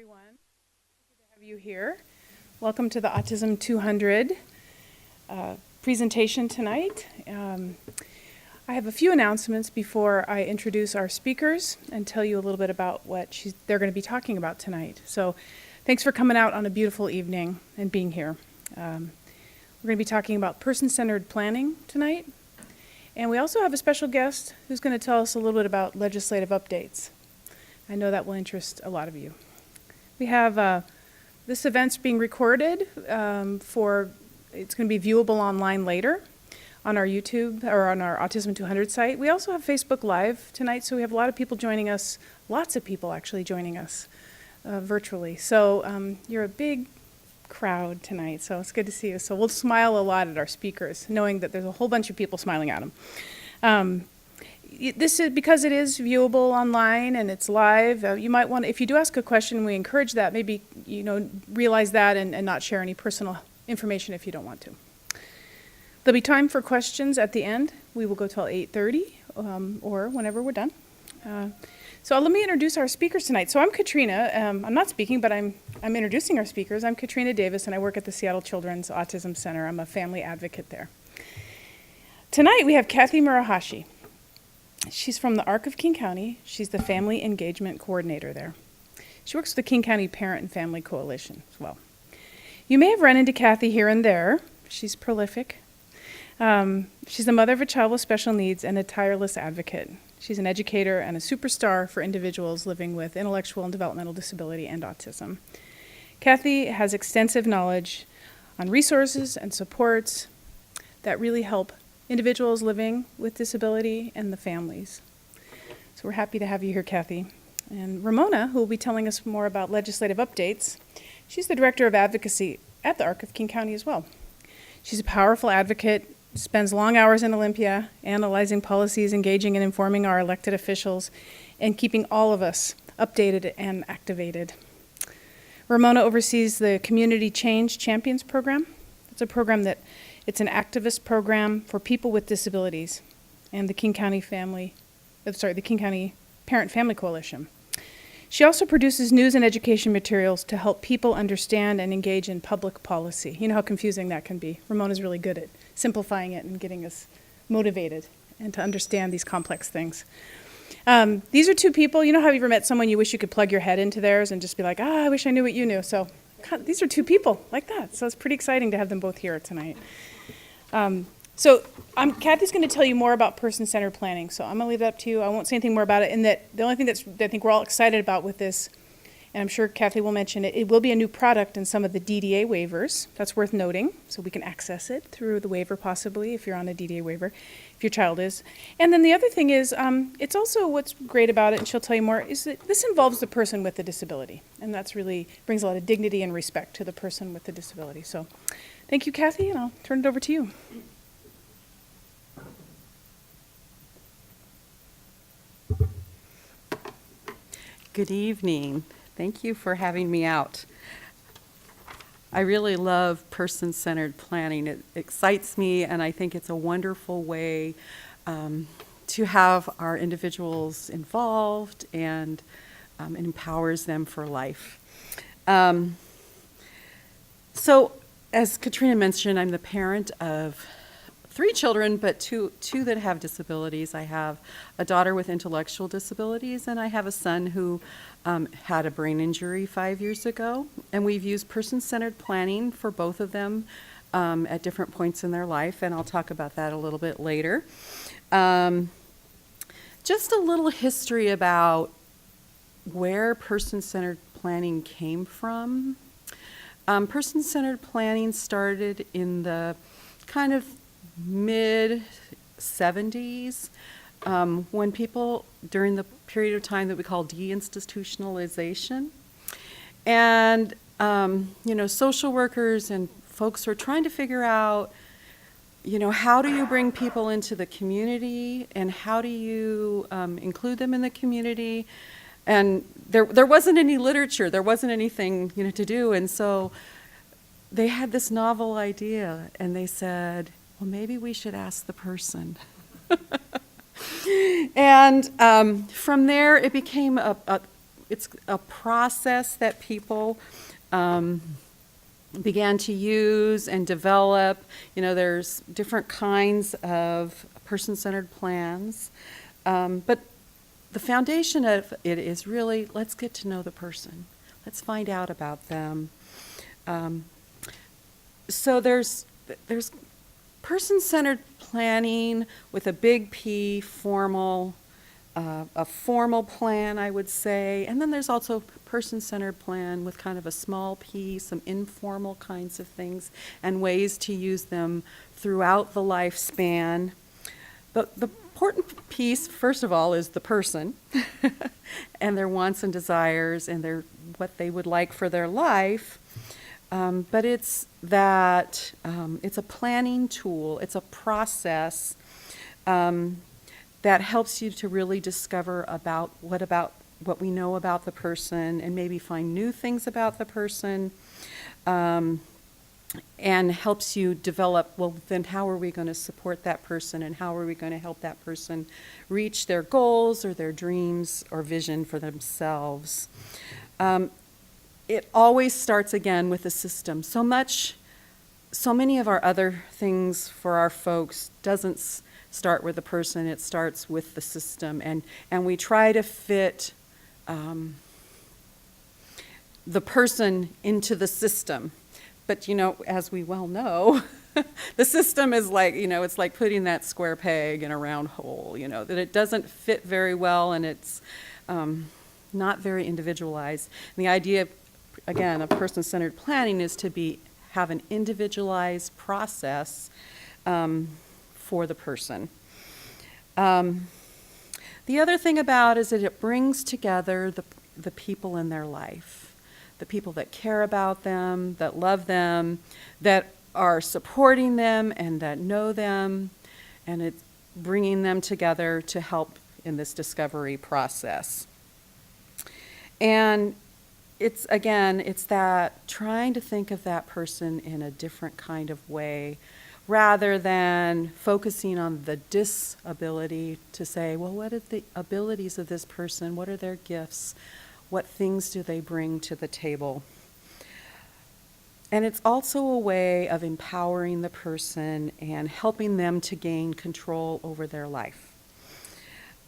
everyone. Good to have you here. Welcome to the Autism 200 presentation tonight. I have a few announcements before I introduce our speakers and tell you a little bit about what they're going to be talking about tonight. So thanks for coming out on a beautiful evening and being here. We're going to be talking about person-centered planning tonight. And we also have a special guest who's going to tell us a little bit about legislative updates. I know that will interest a lot of you. We have this event's being recorded it's going to be viewable online later on our YouTube or on our Autism 200 site. We also have Facebook Live tonight, so we have a lot of people joining us, lots of people actually joining us virtually. So you're a big crowd tonight, so it's good to see you. So we'll smile a lot at our speakers, knowing that there's a whole bunch of people smiling at them. This is because it is viewable online and it's live. You might want, if you do ask a question, we encourage that. Maybe realize that and not share any personal information if you don't want to. There'll be time for questions at the end. We will go till 8:30 or whenever we're done. So let me introduce our speakers tonight. So I'm Katrina. I'm not speaking, but I'm introducing our speakers. I'm Katrina Davis, and I work at the Seattle Children's Autism Center. I'm a family advocate there. Tonight we have Kathy Murahashi. She's from the ARC of King County. She's the Family Engagement Coordinator there. She works with the King County Parent and Family Coalition as well. You may have run into Kathy here and there. She's prolific. She's the mother of a child with special needs and a tireless advocate. She's an educator and a superstar for individuals living with intellectual and developmental disability and autism. Kathy has extensive knowledge on resources and supports that really help individuals living with disability and the families. So we're happy to have you here, Kathy. And Ramona, who will be telling us more about legislative updates, she's the Director of Advocacy at the ARC of King County as well. She's a powerful advocate, spends long hours in Olympia, analyzing policies, engaging and informing our elected officials, and keeping all of us updated and activated. Ramona oversees the Community Change Champions program. It's a program it's an activist program for people with disabilities and the King County the King County Parent Family Coalition. She also produces news and education materials to help people understand and engage in public policy. You know how confusing that can be. Ramona's really good at simplifying it and getting us motivated and to understand these complex things. These are two people. You know how you ever met someone you wish you could plug your head into theirs and just be like, I wish I knew what you knew. So these are two people like that. So it's pretty exciting to have them both here tonight. Kathy's going to tell you more about person-centered planning, so I'm going to leave that up to you. I won't say anything more about it, and that the only thing that I think we're all excited about with this, and I'm sure Kathy will mention it, it will be a new product in some of the DDA waivers. That's worth noting, so we can access it through the waiver possibly if you're on a DDA waiver, if your child is. And then the other thing is, it's also what's great about it, and she'll tell you more, is that this involves the person with the disability, and that's really brings a lot of dignity and respect to the person with the disability. So thank you, Kathy, and I'll turn it over to you. Good evening. Thank you for having me out. I really love person-centered planning. It excites me, and I think it's a wonderful way to have our individuals involved and it empowers them for life. So, as Katrina mentioned, I'm the parent of 3 children, but two that have disabilities. I have a daughter with intellectual disabilities, and I have a son who had a brain injury 5 years ago. And we've used person-centered planning for both of them at different points in their life, and I'll talk about that a little bit later. Just a little history about where person-centered planning came from. Person-centered planning started in the kind of mid-70s, when people, during the period of time that we call deinstitutionalization, and social workers and folks were trying to figure out, how do you bring people into the community and how do you include them in the community? And there wasn't any literature, there wasn't anything to do, and so they had this novel idea, and they said, well, maybe we should ask the person. And from there, it became it's a process that people began to use and develop. There's different kinds of person-centered plans, but the foundation of it is really, let's get to know the person. Let's find out about them. So there's person-centered planning with a big P, formal, a formal plan, I would say. And then there's also person-centered plan with kind of a small p, some informal kinds of things and ways to use them throughout the lifespan. But the important piece, first of all, is the person and their wants and desires and what they would like for their life. But it's that it's a planning tool. It's a process that helps you to really discover about what we know about the person and maybe find new things about the person, and helps you develop, well, then how are we going to support that person and how are we going to help that person reach their goals or their dreams or vision for themselves. It always starts again with a system. So many of our other things for our folks doesn't start with the person, it starts with the system. And we try to fit the person into the system. But, as we well know, the system is like, it's like putting that square peg in a round hole, that it doesn't fit very well and it's not very individualized. And the idea, again, of person-centered planning is to have an individualized process for the person. The other thing about is that it brings together the people in their life, the people that care about them, that love them, that are supporting them and that know them, and it's bringing them together to help in this discovery process. And it's that trying to think of that person in a different kind of way rather than focusing on the disability to say, well, what are the abilities of this person? What are their gifts? What things do they bring to the table? And it's also a way of empowering the person and helping them to gain control over their life,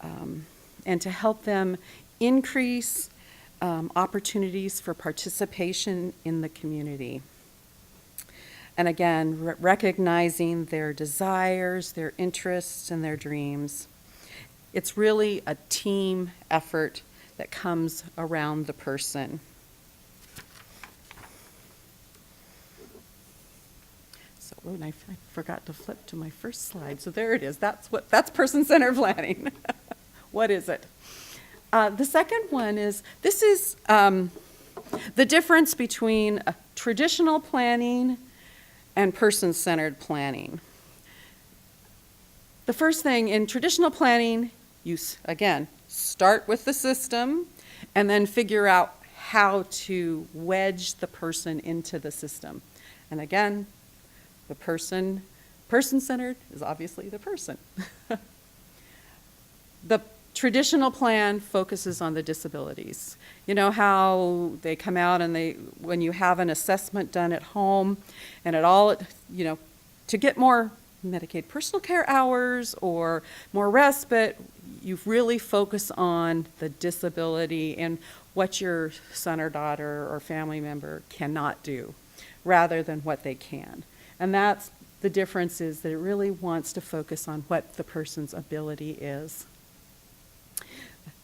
and to help them increase opportunities for participation in the community. And again, recognizing their desires, their interests, and their dreams. It's really a team effort that comes around the person. So, and I forgot to flip to my first slide. So there it is. That's person-centered planning. What is it? The second one is, this is the difference between traditional planning and person-centered planning. The first thing, in traditional planning, you, again, start with the system and then figure out how to wedge the person into the system. And again, the person-centered is obviously the person. The traditional plan focuses on the disabilities. You know how they come out and when you have an assessment done at home and to get more Medicaid personal care hours or more respite, you really focus on the disability and what your son or daughter or family member cannot do rather than what they can. And that's the difference, is that it really wants to focus on what the person's ability is.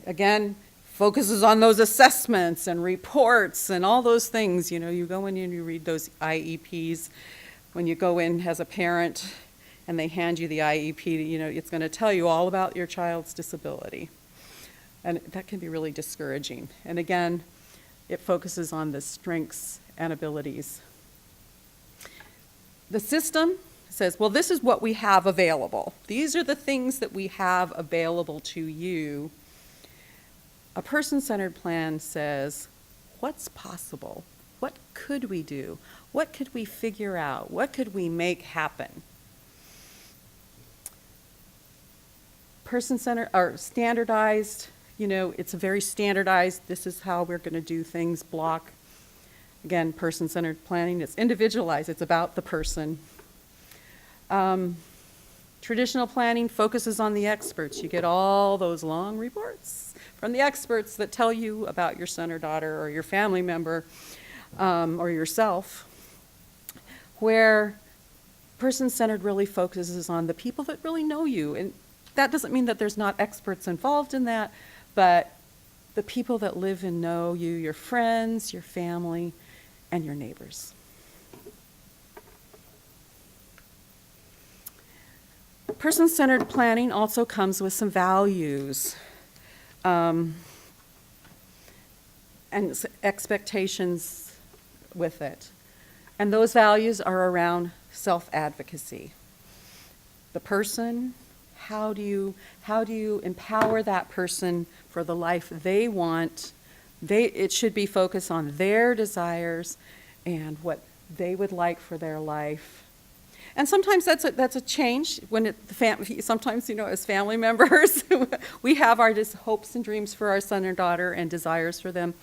Again, focuses on those assessments and reports and all those things. You go in and you read those IEPs. When you go in as a parent and they hand you the IEP, it's going to tell you all about your child's disability. And that can be really discouraging. And again, it focuses on the strengths and abilities. The system says, well, this is what we have available. These are the things that we have available to you. A person-centered plan says, what's possible? What could we do? What could we figure out? What could we make happen? Person-centered or standardized it's very standardized. This is how we're going to do things, block. Again, person-centered planning, it's individualized. It's about the person. Traditional planning focuses on the experts. You get all those long reports from the experts that tell you about your son or daughter or your family member or yourself, where person-centered really focuses on the people that really know you. And that doesn't mean that there's not experts involved in that, but the people that live and know you, your friends, your family, and your neighbors. Person-centered planning also comes with some values and expectations with it. And those values are around self-advocacy. The person, how do you empower that person for the life they want? It should be focused on their desires and what they would like for their life. And sometimes that's a change when sometimes, as family members, we have our hopes and dreams for our son or daughter and desires for them.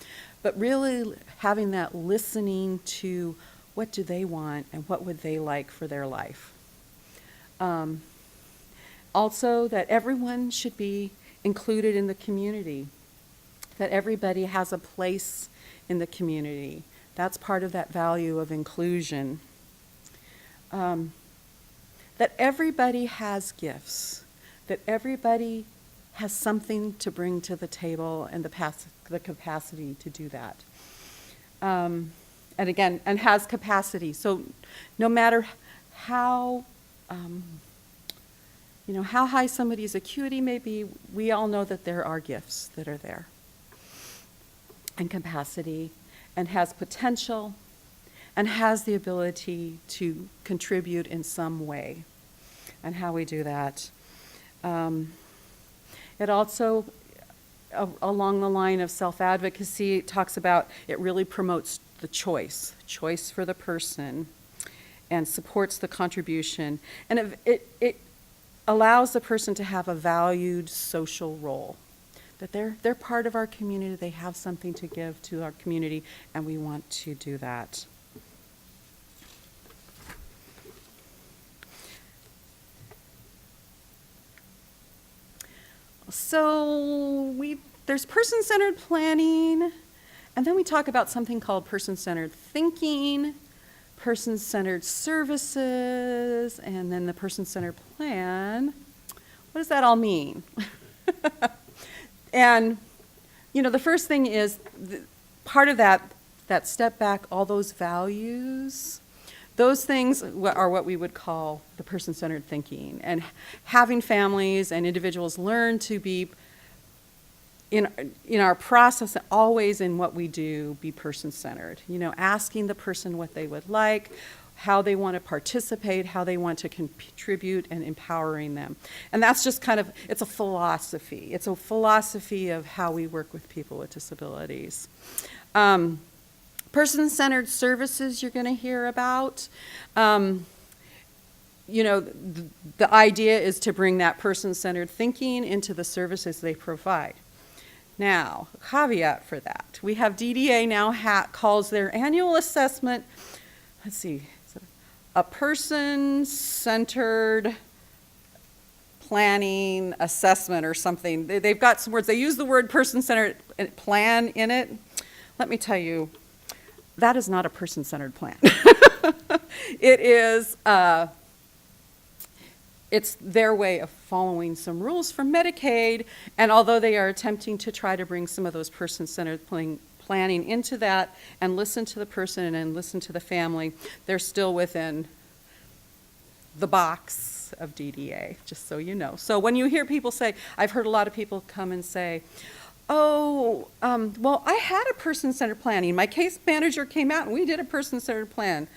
But really having that listening to what do they want and what would they like for their life. Also, that everyone should be included in the community, that everybody has a place in the community. That's part of that value of inclusion. That everybody has gifts, that everybody has something to bring to the table and the capacity to do that. And again, and has capacity. So no matter how high somebody's acuity may be, we all know that there are gifts that are there, and capacity, and has potential, and has the ability to contribute in some way, and how we do that. It also, along the line of self-advocacy, talks about it really promotes the choice for the person, and supports the contribution, and it allows the person to have a valued social role, that they're part of our community, they have something to give to our community, and we want to do that. So there's person-centered planning, and then we talk about something called person-centered thinking, person-centered services, and then the person-centered plan. What does that all mean? And, the first thing is part of that step back, all those values, those things are what we would call the person-centered thinking. And having families and individuals learn to be, in our process, always in what we do, be person-centered. Asking the person what they would like, how they want to participate, how they want to contribute, and empowering them. And that's just it's a philosophy. It's a philosophy of how we work with people with disabilities. Person-centered services you're going to hear about. The idea is to bring that person-centered thinking into the services they provide. Now, a caveat for that. We have DDA now calls their annual assessment, a person-centered planning assessment or something. They've got some words. They use the word person-centered plan in it. Let me tell you, that is not a person-centered plan. It is, it's their way of following some rules from Medicaid, and although they are attempting to try to bring some of those person-centered planning into that and listen to the person and listen to the family, they're still within the box of DDA, just so you know. So when you hear people say, I've heard a lot of people come and say, well, I had a person-centered planning. My case manager came out and we did a person-centered plan.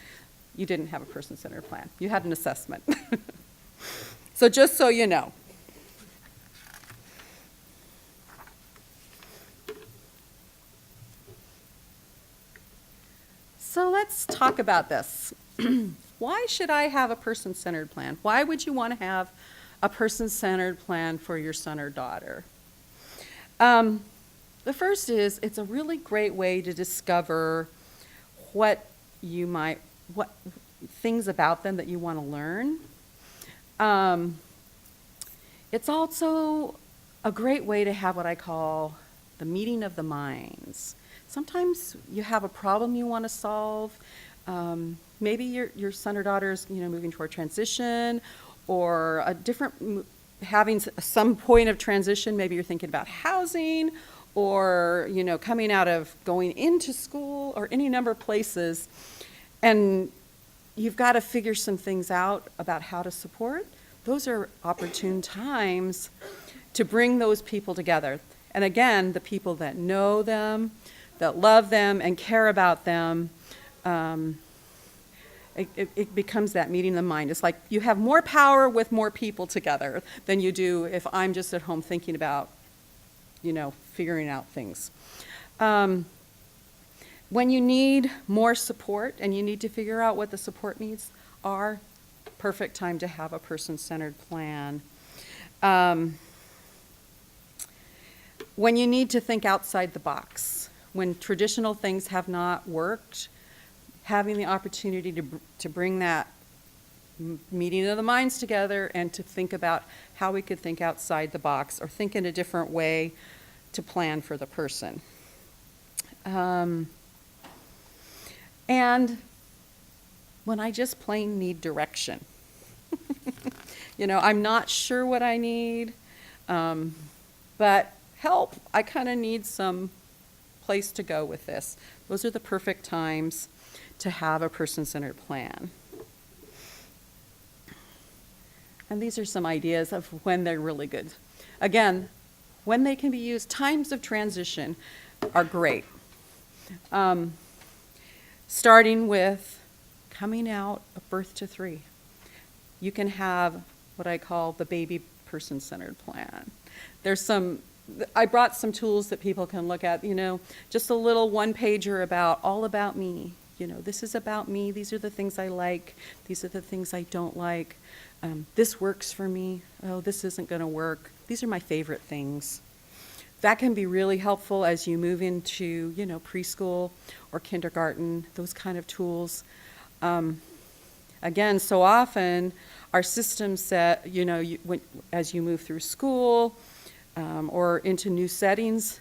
You didn't have a person-centered plan. You had an assessment. So just so you know. So let's talk about this. Why should I have a person-centered plan? Why would you want to have a person-centered plan for your son or daughter? The first is, it's a really great way to discover what things about them that you want to learn. It's also a great way to have what I call the meeting of the minds. Sometimes you have a problem you want to solve. Maybe your son or daughter is, moving toward transition, or having some point of transition. Maybe you're thinking about housing, or coming out of going into school, or any number of places, and you've got to figure some things out about how to support. Those are opportune times to bring those people together. And again, the people that know them, that love them and care about them, it becomes that meeting of the mind. It's like you have more power with more people together than you do if I'm just at home thinking about, figuring out things. When you need more support and you need to figure out what the support needs are, perfect time to have a person-centered plan. When you need to think outside the box, when traditional things have not worked, having the opportunity to bring that meeting of the minds together and to think about how we could think outside the box or think in a different way to plan for the person. And when I just plain need direction. I'm not sure what I need, but help, I kind of need some place to go with this. Those are the perfect times to have a person-centered plan. And these are some ideas of when they're really good. Again, when they can be used, times of transition are great. Starting with coming out of birth to 3. You can have what I call the baby person-centered plan. I brought some tools that people can look at, just a little one-pager all about me. This is about me. These are the things I like. These are the things I don't like. This works for me. Oh, this isn't going to work. These are my favorite things. That can be really helpful as you move into, preschool or kindergarten, those kind of tools. Again, so often our systems set, as you move through school or into new settings,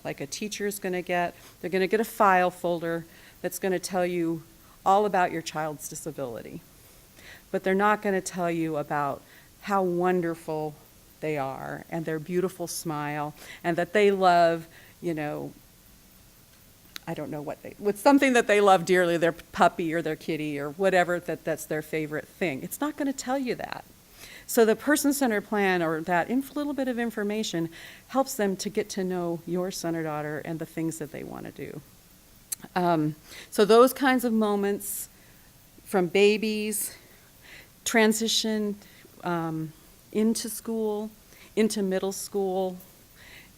like a teacher is going to get, they're going to get a file folder that's going to tell you all about your child's disability. But they're not going to tell you about how wonderful they are and their beautiful smile and that they love, I don't know what's something that they love dearly, their puppy or their kitty or whatever, that's their favorite thing. It's not going to tell you that. So the person-centered plan, or that little bit of information, helps them to get to know your son or daughter and the things that they want to do. So those kinds of moments, from babies, transition into school, into middle school,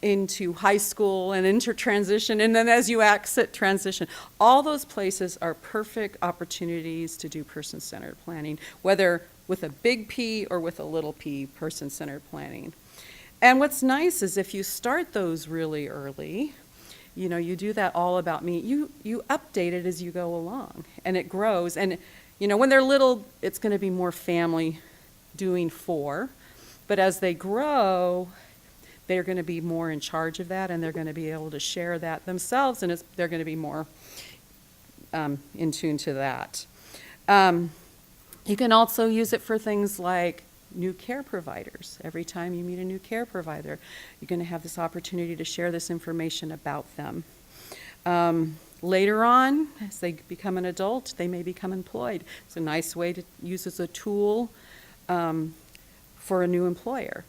into high school, and into transition, and then as you exit transition, all those places are perfect opportunities to do person-centered planning, whether with a big P or with a little p, person-centered planning. And what's nice is if you start those really early, you do that all about me, you update it as you go along, and it grows. And when they're little, it's going to be more family doing for, but as they grow, they're going to be more in charge of that, and they're going to be able to share that themselves, and they're going to be more in tune to that. You can also use it for things like new care providers. Every time you meet a new care provider, you're going to have this opportunity to share this information about them. Later on, as they become an adult, they may become employed. It's a nice way to use as a tool for a new employer.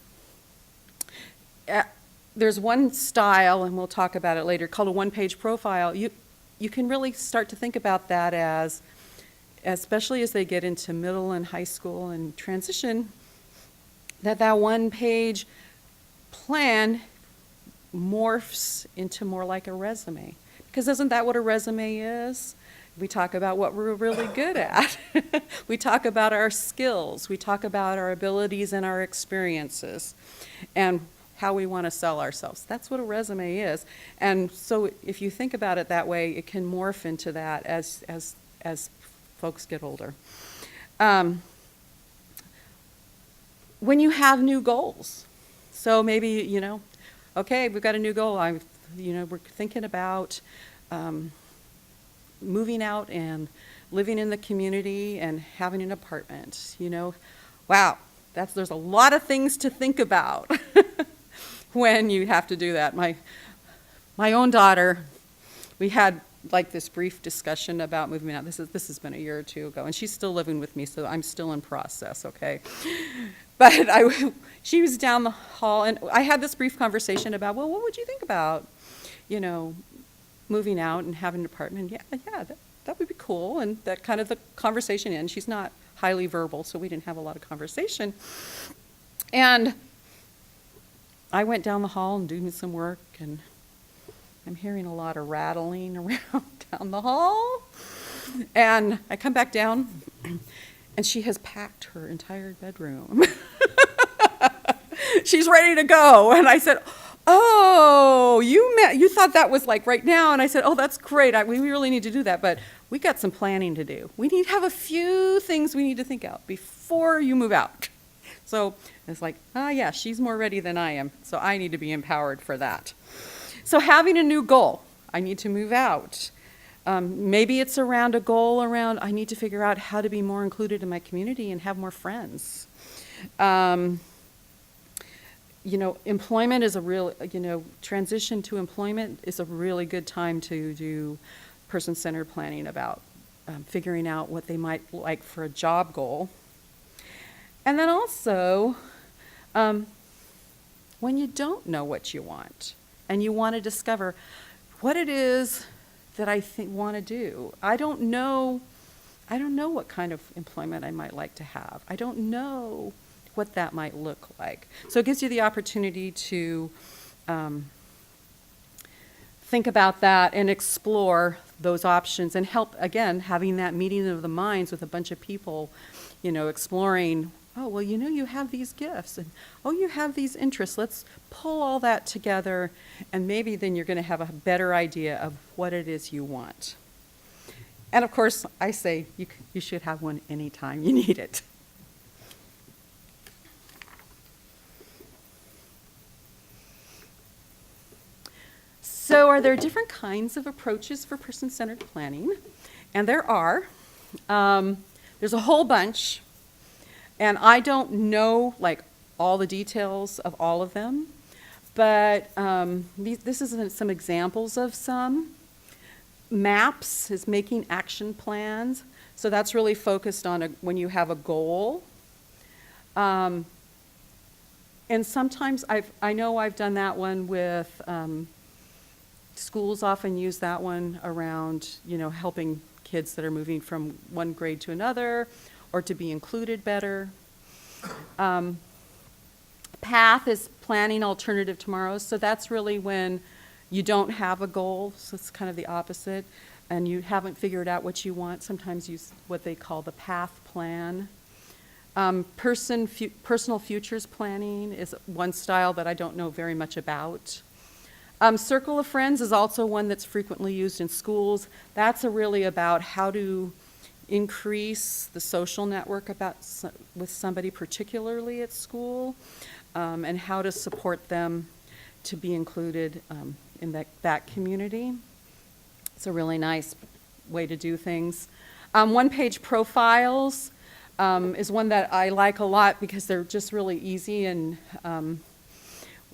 There's one style, and we'll talk about it later, called a one-page profile. You can really start to think about that as, especially as they get into middle and high school and transition, that one-page plan morphs into more like a resume. Because isn't that what a resume is? We talk about what we're really good at. We talk about our skills. We talk about our abilities and our experiences and how we want to sell ourselves. That's what a resume is. And so if you think about it that way, it can morph into that as folks get older. When you have new goals, so maybe, okay, we've got a new goal. We're thinking about moving out and living in the community and having an apartment. Wow, there's a lot of things to think about when you have to do that. My own daughter, we had like this brief discussion about moving out. This has been a year or two ago, and she's still living with me, so I'm still in process, okay? But she was down the hall, and I had this brief conversation about, well, what would you think about, moving out and having an apartment? Yeah, that would be cool, and that kind of the conversation ends. She's not highly verbal, so we didn't have a lot of conversation. And I went down the hall and doing some work, and I'm hearing a lot of rattling around down the hall. And I come back down, and she has packed her entire bedroom. She's ready to go. And I said, oh, you thought that was like right now. And I said, oh, that's great. We really need to do that. But we got some planning to do. We need to have a few things we need to think out before you move out. So it's like, yeah, she's more ready than I am. So I need to be empowered for that. So having a new goal, I need to move out. Maybe it's around a goal around I need to figure out how to be more included in my community and have more friends. Employment is a real, transition to employment is a really good time to do person-centered planning about figuring out what they might like for a job goal. And then also, when you don't know what you want and you want to discover what it is that I want to do. I don't know what kind of employment I might like to have. I don't know what that might look like. So it gives you the opportunity to think about that and explore those options and help, again, having that meeting of the minds with a bunch of people, exploring, oh, well, you have these gifts, and oh, you have these interests. Let's pull all that together, and maybe then you're going to have a better idea of what it is you want. And of course, I say you should have one anytime you need it. So are there different kinds of approaches for person-centered planning? And there are. There's a whole bunch. And I don't know all the details of all of them, but this is some examples of some. MAPS is making action plans, so that's really focused on when you have a goal. And sometimes I know I've done that one with schools. Often use that one around helping kids that are moving from one grade to another, or to be included better. PATH is planning alternative tomorrows, so that's really when you don't have a goal, so it's kind of the opposite, and you haven't figured out what you want. Sometimes use what they call the PATH plan. Personal futures planning is one style that I don't know very much about. Circle of friends is also one that's frequently used in schools. That's really about how to increase the social network with somebody particularly at school, and how to support them to be included in that community. It's a really nice way to do things. One-page profiles is one that I like a lot because they're just really easy, and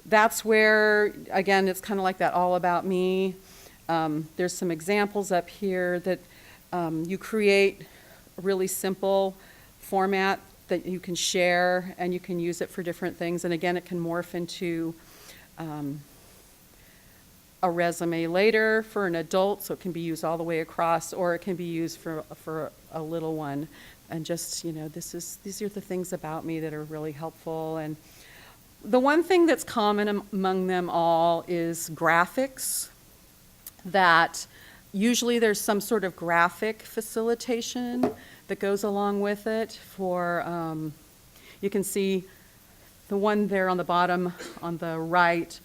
that's where, again, it's kind of like that all about me. There's some examples up here that you create a really simple format that you can share, and you can use it for different things. And again, it can morph into a resume later for an adult, so it can be used all the way across, or it can be used for a little one. And just, these are the things about me that are really helpful. And the one thing that's common among them all is graphics that Usually there's some sort of graphic facilitation that goes along with it for, you can see the one there on the bottom on the right.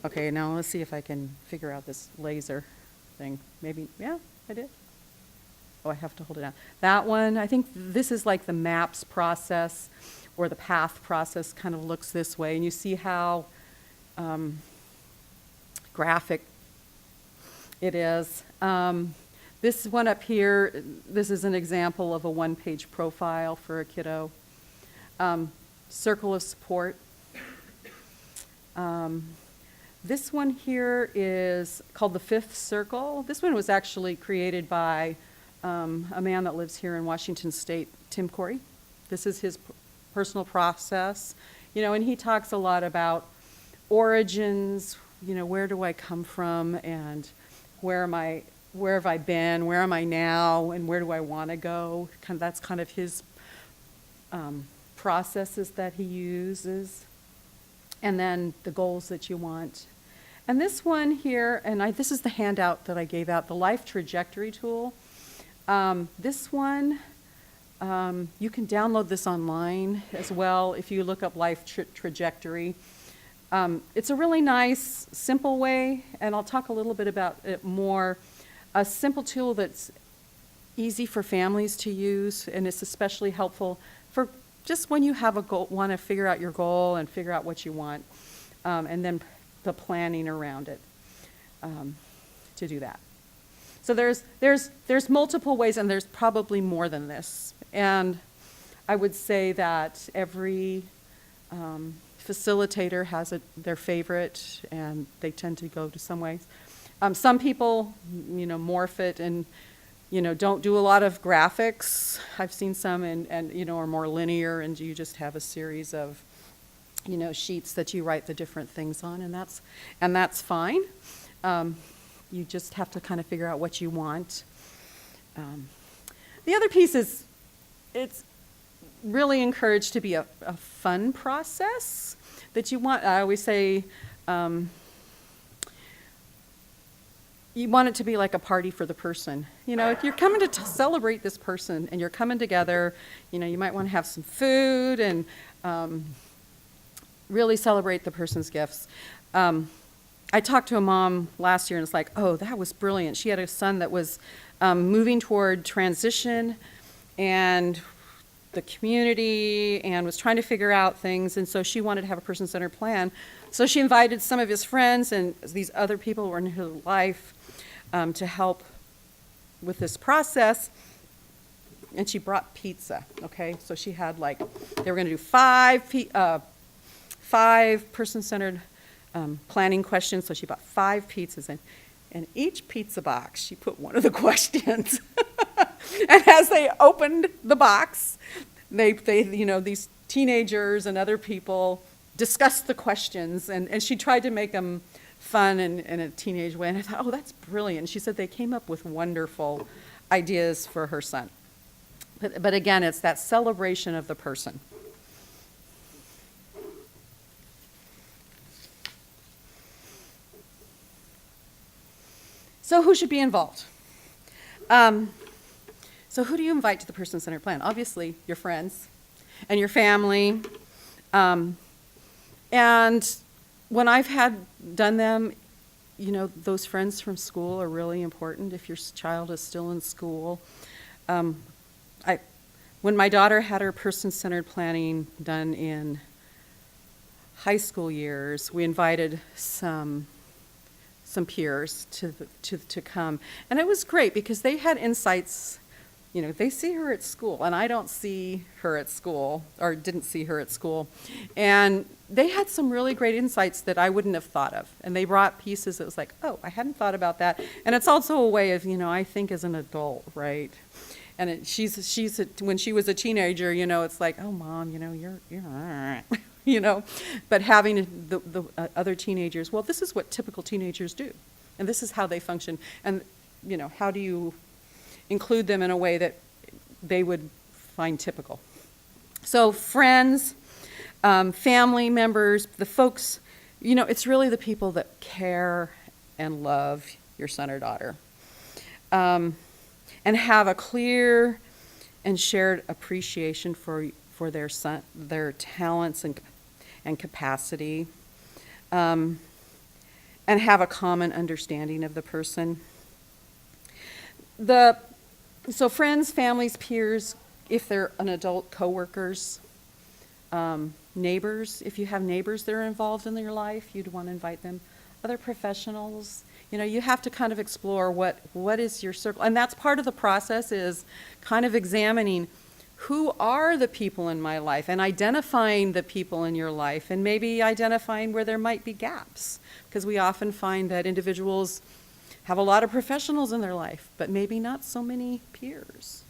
Okay, now let's see if I can figure out this laser thing. Maybe, yeah, I did. Oh, I have to hold it down. That one, I think this is like the maps process or the path process kind of looks this way. And you see how graphic it is. This one up here, this is an example of a one-page profile for a kiddo. Circle of support. This one here is called the Fifth Circle. This one was actually created by a man that lives here in Washington State, Tim Corey. This is his personal process, and he talks a lot about origins, where do I come from, and where have I been, where am I now, and where do I want to go? That's kind of his processes that he uses. And then the goals that you want. And this one here, this is the handout that I gave out, the Life Trajectory Tool. This one, you can download this online as well if you look up Life Trajectory. It's a really nice, simple way, and I'll talk a little bit about it more. A simple tool that's easy for families to use, and it's especially helpful for just when you have a goal, want to figure out your goal and figure out what you want, and then the planning around it to do that. So there's multiple ways, and there's probably more than this. And I would say that every facilitator has their favorite, and they tend to go to some ways. Some people, morph it and, don't do a lot of graphics. I've seen some and are more linear, and you just have a series of, sheets that you write the different things on, and that's fine. You just have to kind of figure out what you want. The other piece is, it's really encouraged to be a fun process that you want. I always say, you want it to be like a party for the person. If you're coming to celebrate this person and you're coming together, you might want to have some food and really celebrate the person's gifts. I talked to a mom last year and it's like, oh, that was brilliant. She had a son that was moving toward transition and the community and was trying to figure out things, and so she wanted to have a person-centered plan. So she invited some of his friends and these other people who were in his life to help with this process, and she brought pizza, okay? So she had they were gonna do five person-centered planning questions, so she bought 5 pizzas, and each pizza box, she put one of the questions. And as they opened the box, they these teenagers and other people discussed the questions, and she tried to make them fun and in a teenage way. And I thought, oh, that's brilliant. She said they came up with wonderful ideas for her son. But again, it's that celebration of the person. So who should be involved? So who do you invite to the person-centered plan? Obviously, your friends and your family. And when I've done them, those friends from school are really important if your child is still in school. When my daughter had her person-centered planning done in high school years, we invited some peers to come. And it was great because they had insights. They see her at school, and I don't see her at school, or didn't see her at school. And they had some really great insights that I wouldn't have thought of. And they brought pieces that was like, oh, I hadn't thought about that. And it's also a way of, I think as an adult, right? And when she was a teenager, it's like, oh, Mom, you're all right. But having the other teenagers, well, this is what typical teenagers do. And this is how they function. And, how do you include them in a way that they would find typical? So friends, family members, the folks, it's really the people that care and love your son or daughter. And have a clear and shared appreciation for their talents and capacity. And have a common understanding of the person. So friends, families, peers, if they're an adult, coworkers, neighbors, if you have neighbors that are involved in your life, you'd want to invite them. Other professionals, you have to kind of explore what is your circle. And that's part of the process, is kind of examining who are the people in my life and identifying the people in your life, and maybe identifying where there might be gaps. Because we often find that individuals have a lot of professionals in their life, but maybe not so many peers.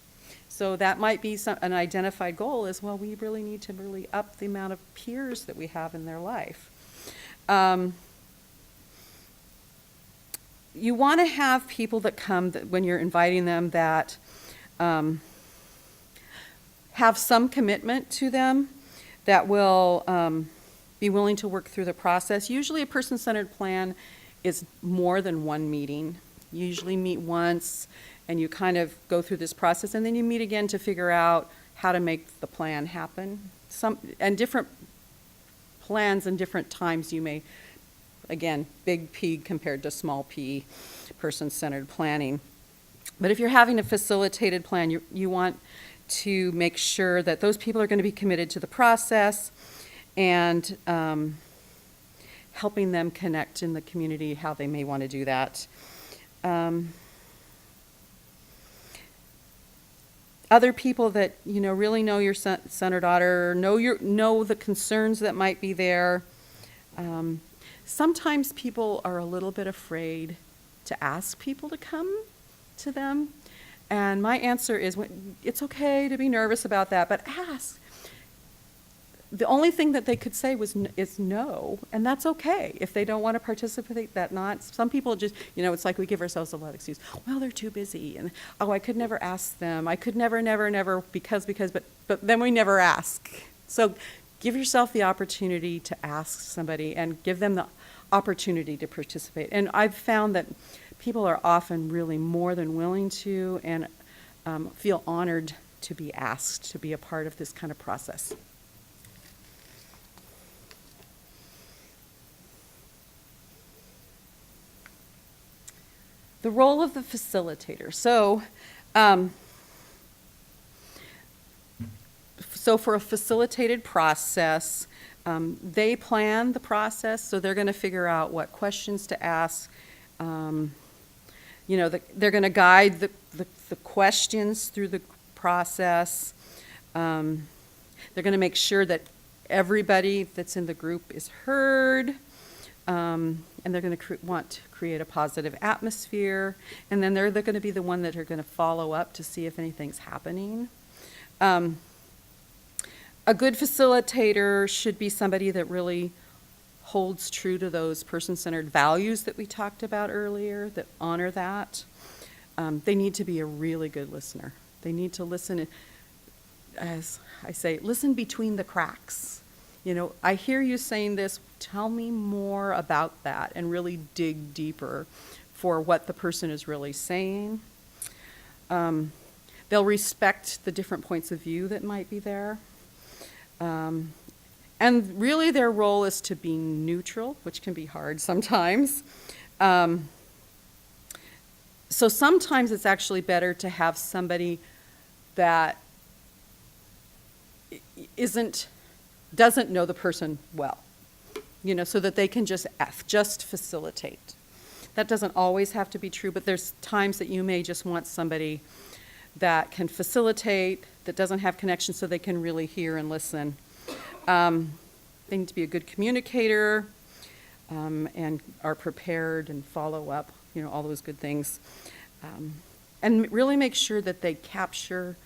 So that might be an identified goal is, well, we really need to really up the amount of peers that we have in their life. You want to have people that come, when you're inviting them, that have some commitment to them, that will be willing to work through the process. Usually a person-centered plan is more than one meeting. You usually meet once, and you kind of go through this process, and then you meet again to figure out how to make the plan happen. And different plans and different times you may, again, big P compared to small p, person-centered planning. But if you're having a facilitated plan, you want to make sure that those people are going to be committed to the process, and helping them connect in the community, how they may want to do that. Other people that really know your son or daughter, know the concerns that might be there. Sometimes people are a little bit afraid to ask people to come to them, and my answer is, it's okay to be nervous about that, but ask. The only thing that they could say is no, and that's okay. If they don't want to participate, some people just, it's like we give ourselves a lot of excuses. Well, they're too busy, and I could never ask them. I could never, because, but then we never ask. So give yourself the opportunity to ask somebody and give them the opportunity to participate. And I've found that people are often really more than willing to, and feel honored to be asked to be a part of this kind of process. The role of the facilitator. So for a facilitated process, they plan the process, so they're going to figure out what questions to ask. They're going to guide the questions through the process. They're going to make sure that everybody that's in the group is heard. And they're going to want to create a positive atmosphere, and then they're going to be the one that are going to follow up to see if anything's happening. A good facilitator should be somebody that really holds true to those person-centered values that we talked about earlier, that honor that. They need to be a really good listener. They need to listen, as I say, listen between the cracks. I hear you saying this, tell me more about that, and really dig deeper for what the person is really saying. They'll respect the different points of view that might be there. And really their role is to be neutral, which can be hard sometimes. So sometimes it's actually better to have somebody that doesn't know the person well, so that they can just facilitate. That doesn't always have to be true, but there's times that you may just want somebody that can facilitate, that doesn't have connection, so they can really hear and listen. They need to be a good communicator, and are prepared and follow up, all those good things. And really make sure that they capture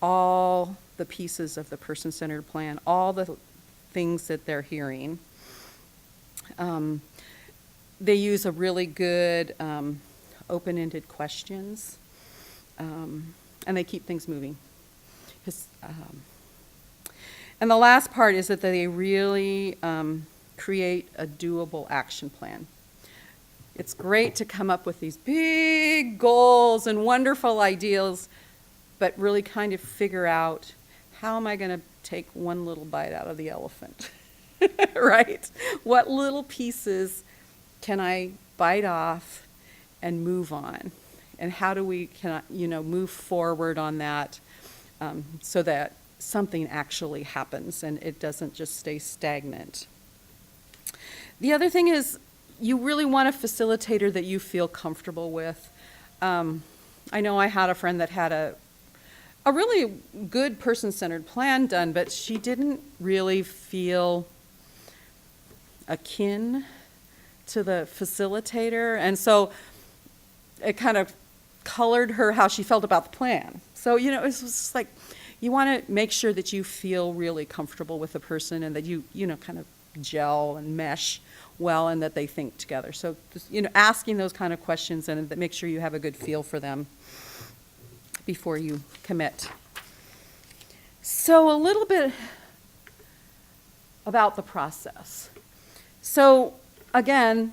all the pieces of the person-centered plan, all the things that they're hearing. They use a really good open-ended questions, and they keep things moving. And the last part is that they really create a doable action plan. It's great to come up with these big goals and wonderful ideals, but really kind of figure out, how am I going to take one little bite out of the elephant, right? What little pieces can I bite off and move on? And how do we, move forward on that so that something actually happens and it doesn't just stay stagnant? The other thing is, you really want a facilitator that you feel comfortable with. I know I had a friend that had a really good person-centered plan done, but she didn't really feel akin to the facilitator, and so it kind of colored her how she felt about the plan. So, it's just like, you want to make sure that you feel really comfortable with the person and that you kind of gel and mesh well and that they think together. So, just, asking those kind of questions and make sure you have a good feel for them before you commit. So, a little bit about the process. So, again,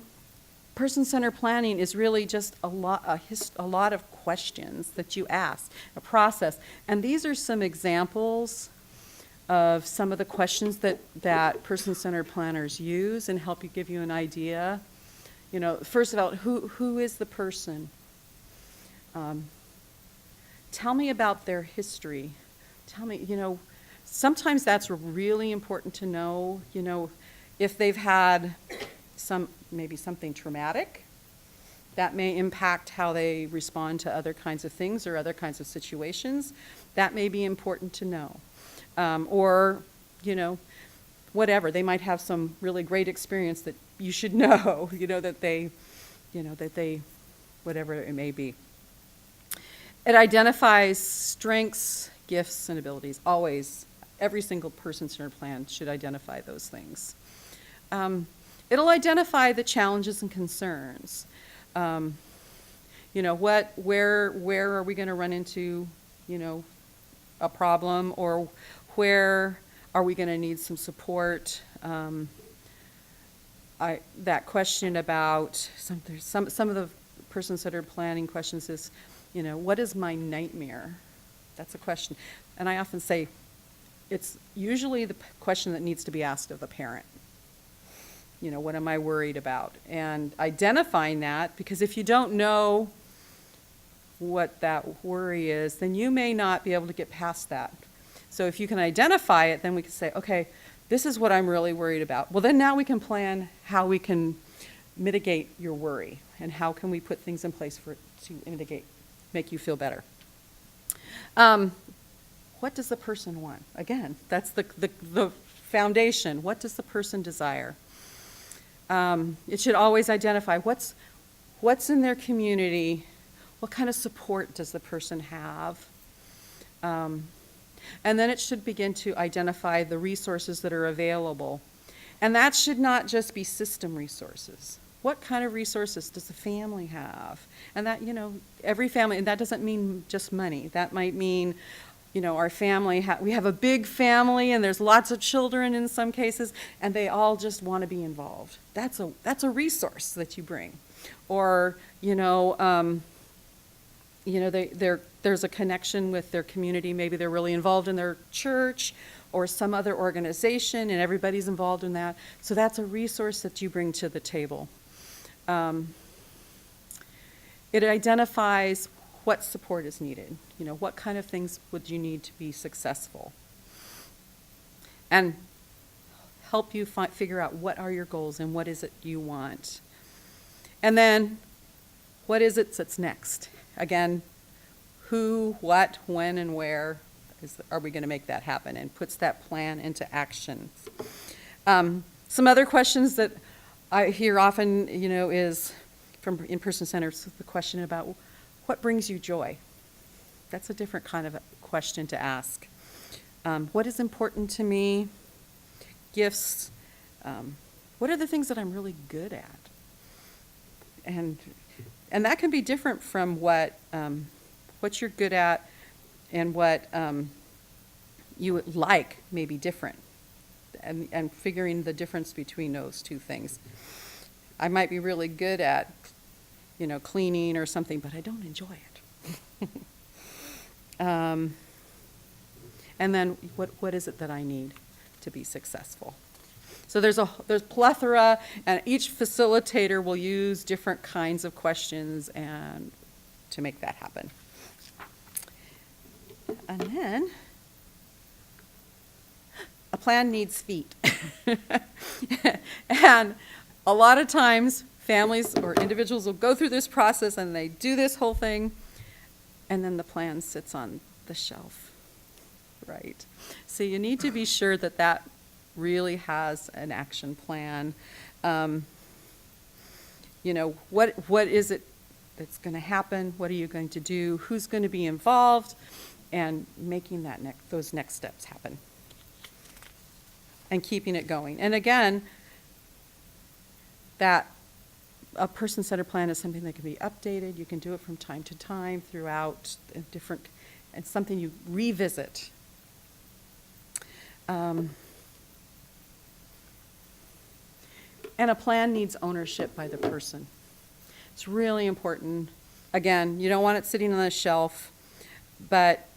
person-centered planning is really just a lot of questions that you ask, a process. And these are some examples of some of the questions that person-centered planners use and help you give you an idea. First of all, who is the person? Tell me about their history. Tell me, sometimes that's really important to know, if they've had maybe something traumatic, that may impact how they respond to other kinds of things or other kinds of situations. That may be important to know. Or, whatever. They might have some really great experience that you should know, that they, whatever it may be. It identifies strengths, gifts, and abilities. Always, every single person-centered plan should identify those things. It'll identify the challenges and concerns. Where are we going to run into, a problem, or where are we going to need some support? That question about some of the person-centered planning questions is, what is my nightmare? That's a question. And I often say it's usually the question that needs to be asked of the parent. What am I worried about? And identifying that, because if you don't know what that worry is, then you may not be able to get past that. So if you can identify it, then we can say, okay, this is what I'm really worried about. Well, then now we can plan how we can mitigate your worry, and how can we put things in place to make you feel better. What does the person want? Again, that's the foundation. What does the person desire? It should always identify what's in their community, what kind of support does the person have, and then it should begin to identify the resources that are available. And that should not just be system resources. What kind of resources does the family have? And that, every family, and that doesn't mean just money. That might mean, our family, we have a big family and there's lots of children in some cases, and they all just want to be involved. That's a resource that you bring. Or, there's a connection with their community. Maybe they're really involved in their church or some other organization, and everybody's involved in that. So that's a resource that you bring to the table. It identifies what support is needed. What kind of things would you need to be successful? And help you figure out what are your goals and what is it you want. And then, what is it that's next? Again, who, what, when, and where are we going to make that happen, and puts that plan into action. Some other questions that I hear often, is from in-person centers, the question about what brings you joy. That's a different kind of a question to ask. What is important to me? Gifts. What are the things that I'm really good at? And that can be different from what you're good at, and what you would like may be different. And figuring the difference between those two things. I might be really good at cleaning or something, but I don't enjoy it. And then what is it that I need to be successful? So there's plethora, and each facilitator will use different kinds of questions and to make that happen. And then a plan needs feet. And a lot of times families or individuals will go through this process and they do this whole thing, and then the plan sits on the shelf, right? So you need to be sure that that really has an action plan. What is it that's going to happen? What are you going to do? Who's going to be involved? And making those next steps happen. And keeping it going. And again, that a person-centered plan is something that can be updated. You can do it from time to time throughout it's something you revisit. And a plan needs ownership by the person. It's really important. Again, you don't want it sitting on the shelf, but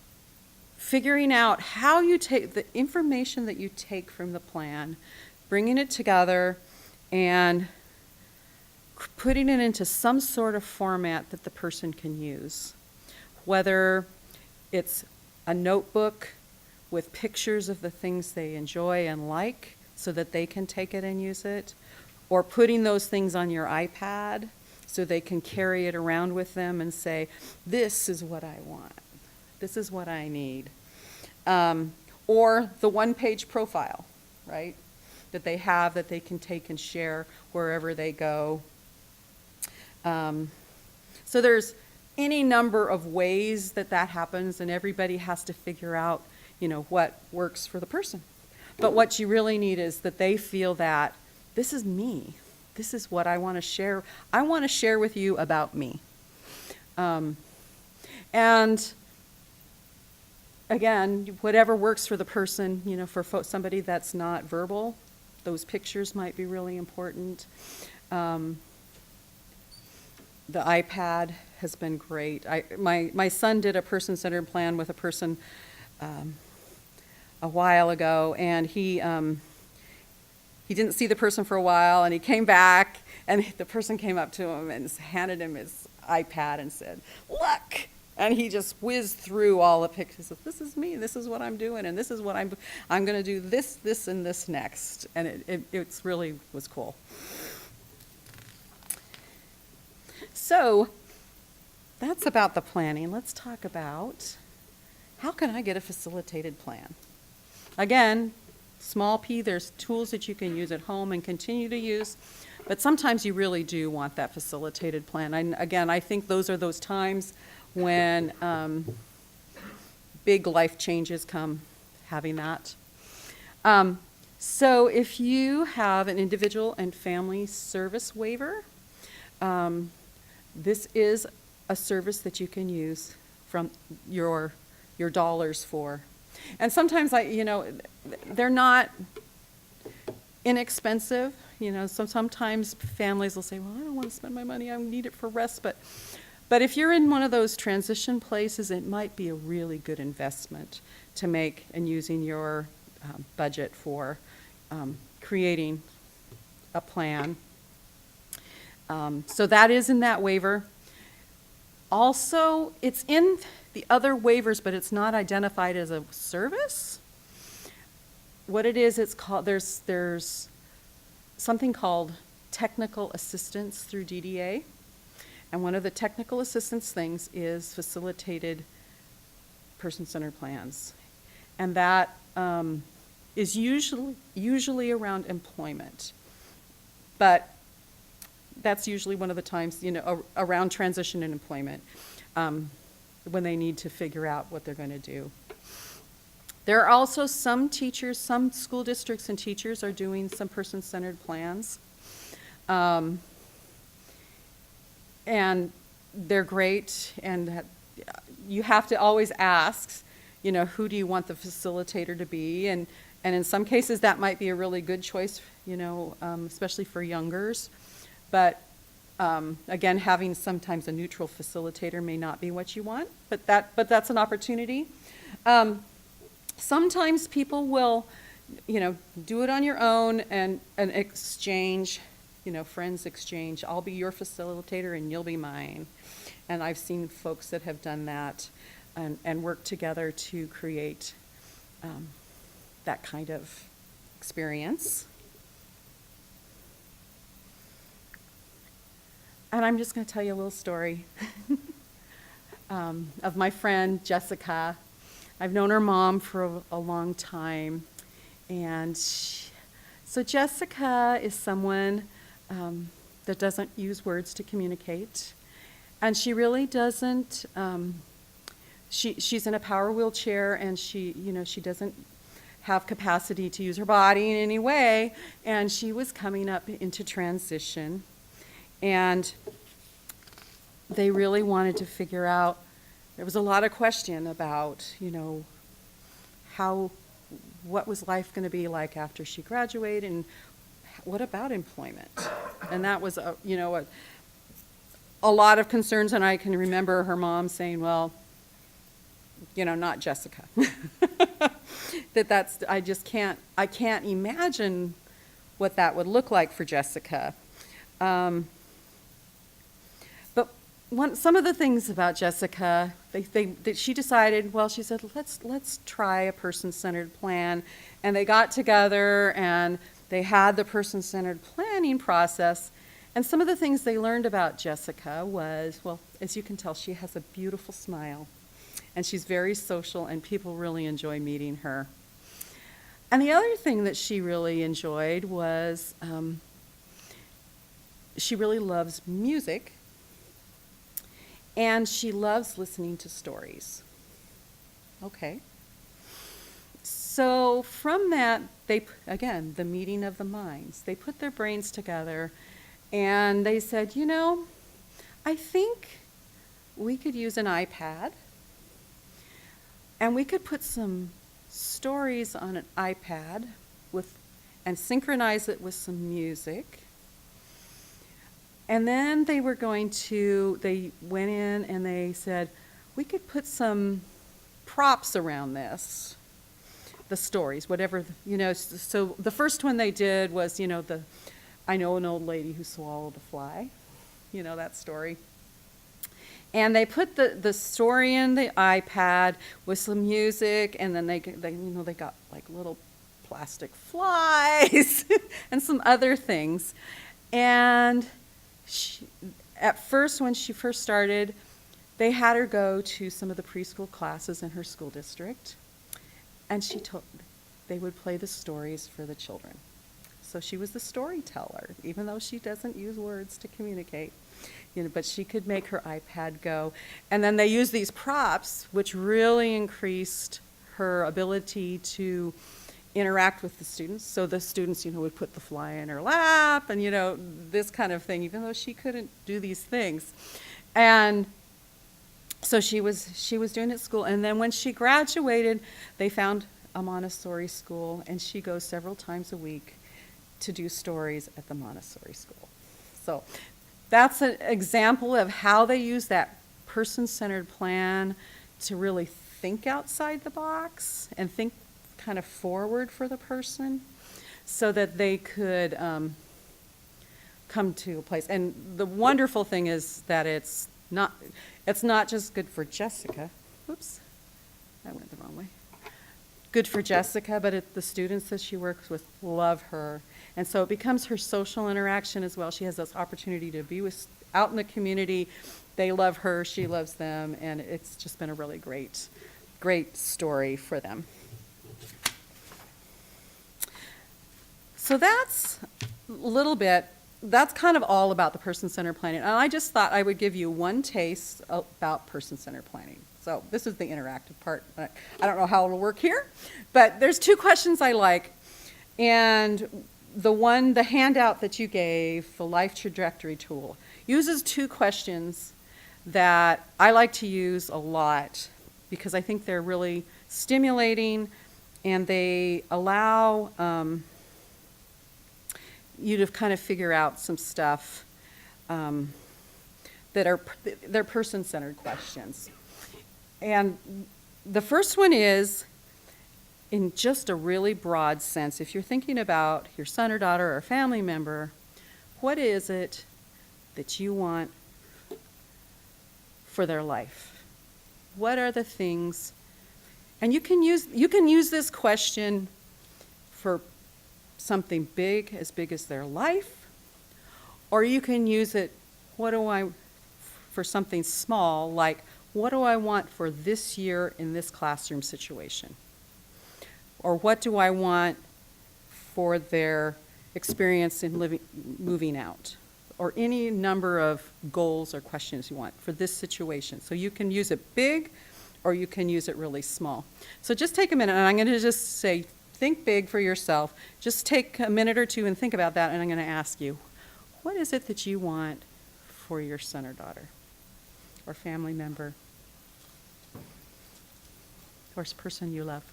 figuring out how you take the information that you take from the plan, bringing it together, and putting it into some sort of format that the person can use. Whether it's a notebook with pictures of the things they enjoy and like so that they can take it and use it, or putting those things on your iPad so they can carry it around with them and say, this is what I want. This is what I need. Or the one-page profile, right, that they have that they can take and share wherever they go. So there's any number of ways that happens, and everybody has to figure out, what works for the person. But what you really need is that they feel that this is me. This is what I want to share. I want to share with you about me. And again, whatever works for the person, for somebody that's not verbal, those pictures might be really important. The iPad has been great. My son did a person-centered plan with a person a while ago, and he didn't see the person for a while, and he came back, and the person came up to him and handed him his iPad and said, "Look!" And he just whizzed through all the pictures of, this is me, this is what I'm doing, and this is what I'm going to do this, and this next. And it's really was cool. So that's about the planning. Let's talk about how can I get a facilitated plan? Again, small p, there's tools that you can use at home and continue to use, but sometimes you really do want that facilitated plan. And again, I think those are those times when big life changes come, having that. So if you have an individual and family service waiver, this is a service that you can use from your dollars for. And sometimes they're not inexpensive. So sometimes families will say, well, I don't want to spend my money, I need it for rest. But if you're in one of those transition places, it might be a really good investment to make and using your budget for creating a plan. So that is in that waiver. Also, it's in the other waivers, but it's not identified as a service. What it is, it's called, there's something called technical assistance through DDA. And one of the technical assistance things is facilitated person-centered plans. And that is usually around employment. But that's usually one of the times, around transition and employment, when they need to figure out what they're going to do. There are also some teachers, some school districts and teachers are doing some person-centered plans. And they're great, and you have to always ask, who do you want the facilitator to be? And in some cases, that might be a really good choice, especially for youngers. But Again, having sometimes a neutral facilitator may not be what you want, but that's an opportunity. Sometimes people will, do it on your own and exchange, friends exchange. I'll be your facilitator and you'll be mine. And I've seen folks that have done that and work together to create that kind of experience. And I'm just going to tell you a little story of my friend Jessica. I've known her mom for a long time. And so Jessica is someone that doesn't use words to communicate. And she really doesn't, she's in a power wheelchair, and she doesn't have capacity to use her body in any way. And she was coming up into transition. And they really wanted to figure out, there was a lot of question about, what was life going to be like after she graduated, and what about employment? And that was, a lot of concerns, and I can remember her mom saying, well, not Jessica. I can't imagine what that would look like for Jessica. Some of the things about Jessica, she decided, she said, let's try a person-centered plan. And they got together and they had the person-centered planning process. And some of the things they learned about Jessica was, as you can tell, she has a beautiful smile. And she's very social, and people really enjoy meeting her. And the other thing that she really enjoyed was she really loves music. And she loves listening to stories. Okay. So from that, again, the meeting of the minds, they put their brains together and they said, I think we could use an iPad and we could put some stories on an iPad and synchronize it with some music. And then they went in and they said, we could put some props around this, the stories, whatever, So the first one they did was, I know an old lady who swallowed a fly, that story. And they put the story in the iPad with some music, and then they got like little plastic flies and some other things. And at first, when she first started, they had her go to some of the preschool classes in her school district, and they would play the stories for the children. So she was the storyteller, even though she doesn't use words to communicate, but she could make her iPad go. And then they used these props, which really increased her ability to interact with the students. So the students, would put the fly in her lap and, this kind of thing, even though she couldn't do these things. And so she was doing it at school. And then when she graduated, they found a Montessori school, and she goes several times a week to do stories at the Montessori school. So that's an example of how they use that person-centered plan to really think outside the box and think kind of forward for the person so that they could come to a place. And the wonderful thing is that it's not just good for Jessica. Oops, that went the wrong way. Good for Jessica, but the students that she works with love her. And so it becomes her social interaction as well. She has this opportunity to be out in the community. They love her, she loves them, and it's just been a really great story for them. So that's kind of all about the person-centered planning. And I just thought I would give you one taste about person-centered planning. So this is the interactive part. I don't know how it'll work here, but there's 2 questions I like. And the handout that you gave, the life trajectory tool, uses 2 questions that I like to use a lot because I think they're really stimulating, and they allow you to kind of figure out some stuff. that are they're person-centered questions. And the first one is, in just a really broad sense, if you're thinking about your son or daughter or family member, what is it that you want for their life? What are the things? And you can use this question for something big as their life, or you can use it for something small, like, what do I want for this year in this classroom situation? Or what do I want for their experience in moving out? Or any number of goals or questions you want for this situation. So you can use it big, or you can use it really small. So just take a minute, and I'm going to just say, think big for yourself. Just take a minute or two and think about that, and I'm going to ask you, what is it that you want for your son or daughter, or family member, or person you love?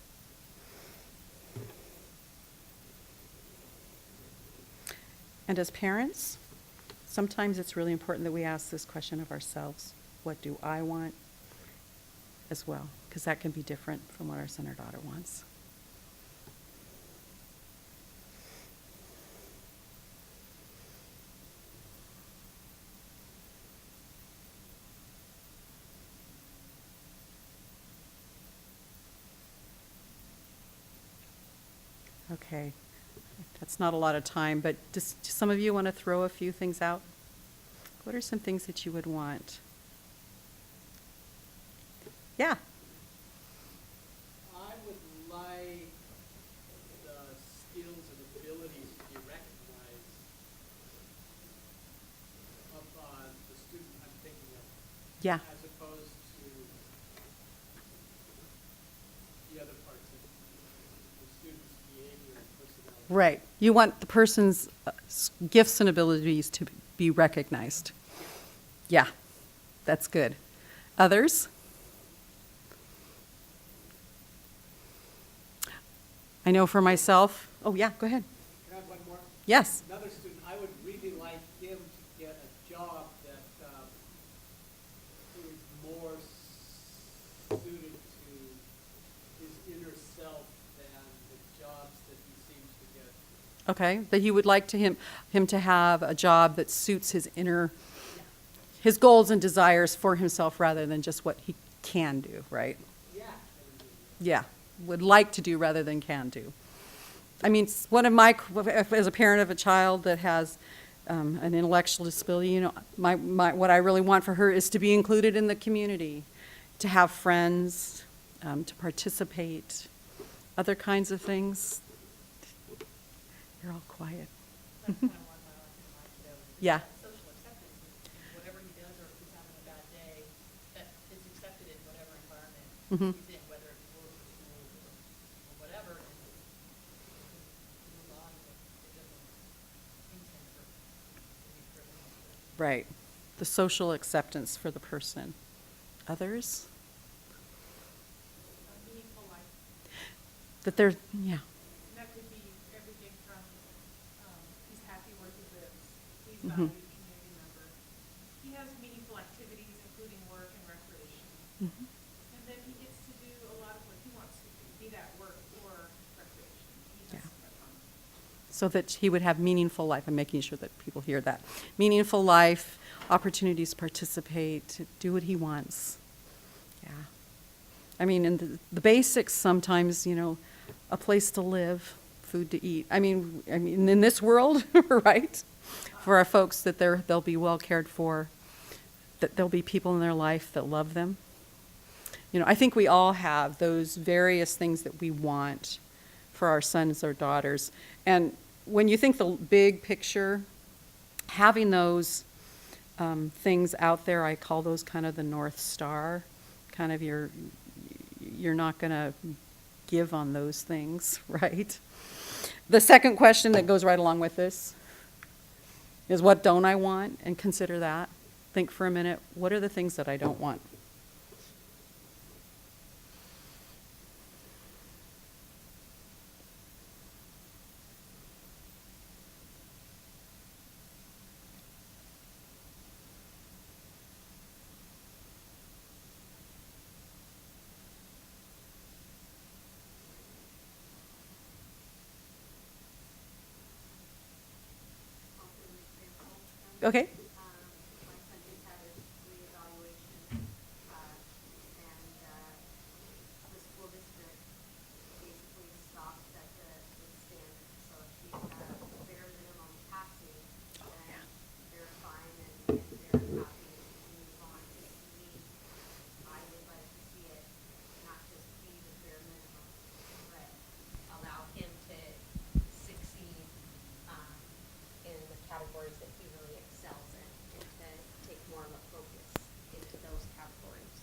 And as parents, sometimes it's really important that we ask this question of ourselves. What do I want as well? Because that can be different from what our son or daughter wants. Okay. That's not a lot of time, but do some of you want to throw a few things out? What are some things that you would want? Yeah. I would like the skills and abilities to be recognized of the student I'm thinking of, Yeah. as opposed to the other parts of the student's behavior and personality. Right. You want the person's gifts and abilities to be recognized. Yeah. That's good. Others? I know for myself. Oh, yeah, go ahead. Can I have one more? Yes. Another student, I would really like him to get a job that is more suited to his inner self than the jobs that he seems to get. Okay. That you would like him to have a job that suits his goals and desires for himself rather than just what he can do, right? Yeah. Yeah. Would like to do rather than can do. I mean, one of my, as a parent of a child that has an intellectual disability, you know, what I really want for her is to be included in the community, to have friends, to participate, other kinds of things. You're all quiet. That's kind of what I like in life, though. Yeah. Social acceptance is whatever he does, or if he's having a bad day, that is accepted in whatever environment Mhm. he's in, whether it's work or school or whatever, and move on, but it doesn't intend for it to be criminal. Right. The social acceptance for the person. Others? A meaningful life. That they're, yeah. And that could be everything from, he's happy where he lives, he's Mhm. valued community member. He has meaningful activities, including work and recreation. Mhm. And then he gets to do a lot of what he wants to do, be that work or recreation. He has Yeah. fun. So that he would have meaningful life. I'm making sure that people hear that. Meaningful life, opportunities to participate, to do what he wants. Yeah. I mean, and the basics sometimes, you know, a place to live, food to eat. I mean, in this world, right? For our folks, that they'll be well cared for, that there'll be people in their life that love them. You know, I think we all have those various things that we want for our sons or daughters. And when you think the big picture, having those things out there, I call those kind of the North Star, kind of you're not going to give on those things, right? The second question that goes right along with this is, what don't I want? And consider that. Think for a minute, what are the things that I don't want? Okay. My son just had his reevaluation, and the school district basically stops at the standard. So if she's at a bare minimum passing, then they're fine and they're happy to move on. To me, I would like to see it not just be the bare minimum, but allow him to succeed in the categories that he really excels in, and to take more of a focus into those categories.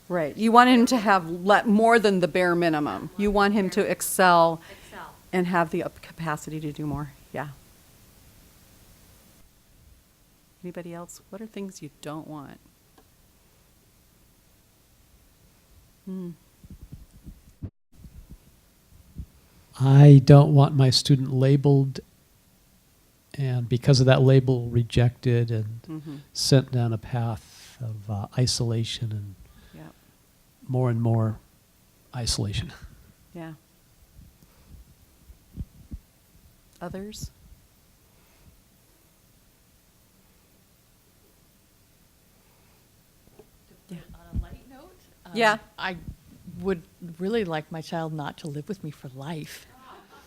Right. You want him to have more than the bare minimum. You want him to excel Excel. and have the capacity to do more. Yeah. Anybody else? What are things you don't want? I don't want my student labeled and because of that label rejected and sent down a path of isolation and more isolation. Yeah. Others? To put on a light note, Yeah. I would really like my child not to live with me for life.